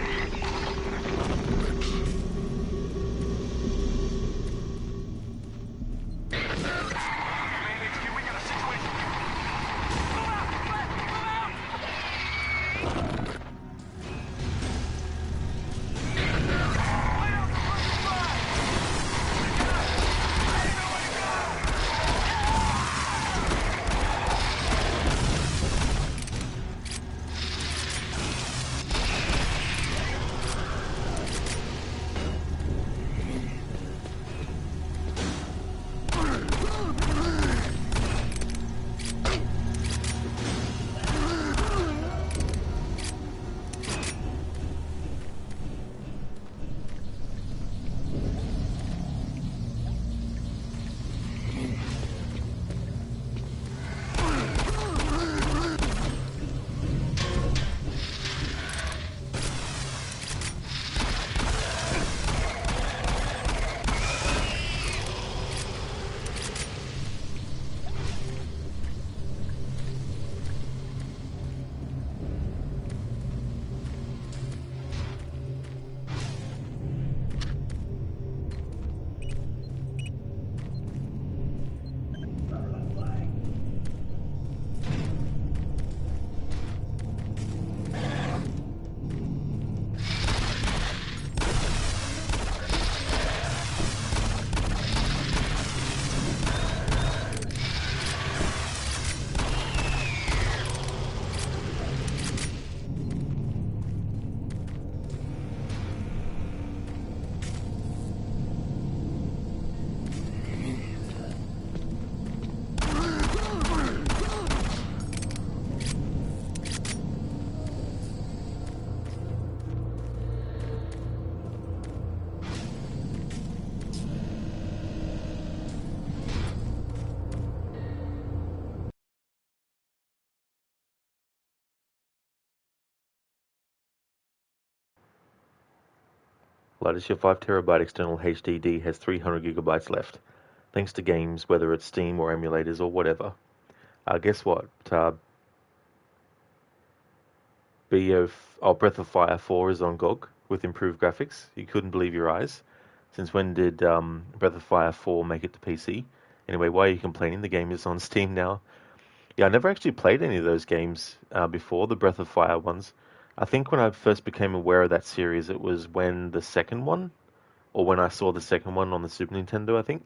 Speaker 1: Lattice, your 5TB external HDD has 300 gigabytes left, thanks to games, whether it's Steam or emulators or whatever. Guess what? Breath of Fire 4 is on GOG with improved graphics. You couldn't believe your eyes. Since when did Breath of Fire 4 make it to PC? Anyway, why are you complaining? The game is on Steam now. Yeah, I never actually played any of those games before, the Breath of Fire ones. I think when I first became aware of that series, it was when the second one, or when I saw the second one on the Super Nintendo, I think.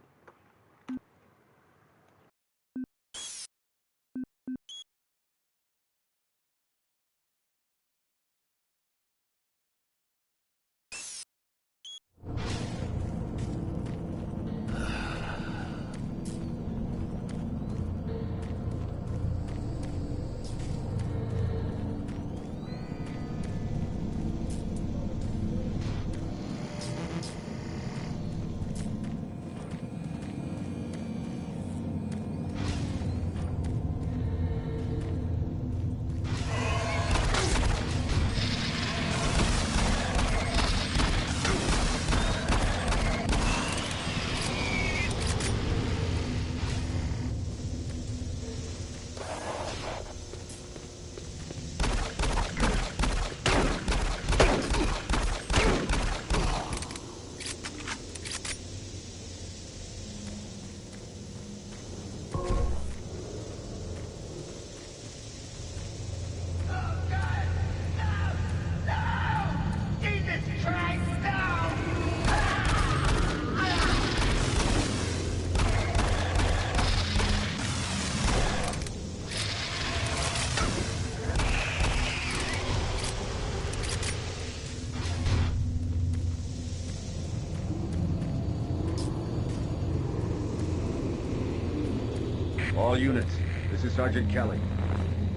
Speaker 7: All units, this is Sergeant Kelly.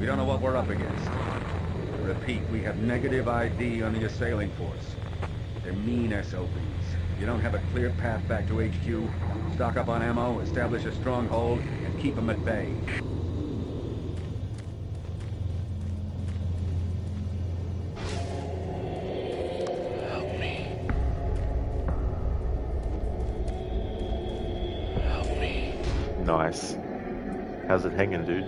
Speaker 7: We don't know what we're up against. Repeat, we have negative ID on the assailing force. They're mean SOBs. You don't have a clear path back to HQ. Stock up on ammo, establish a stronghold, and keep them at bay.
Speaker 21: Help me. Help me.
Speaker 1: Nice. How's it hanging, dude?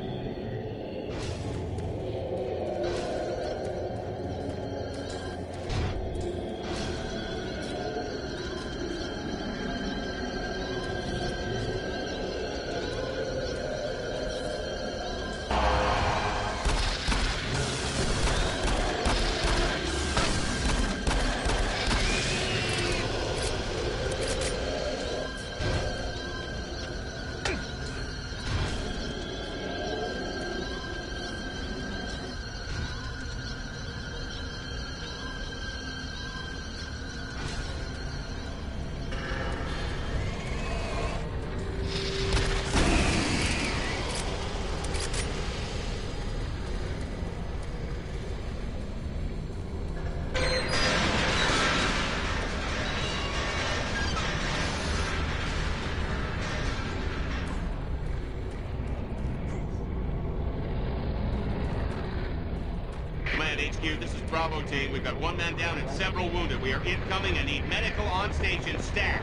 Speaker 2: HQ, this is Bravo team. We've got one man down and several wounded. We are incoming and need medical on station stat.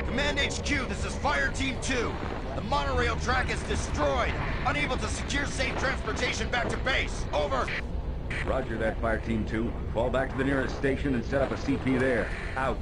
Speaker 14: Command HQ, this is Fire Team 2. The monorail track is destroyed. Unable to secure safe transportation back to base. Over.
Speaker 7: Roger that, Fire Team 2. Fall back to the nearest station and set up a CP there. Out.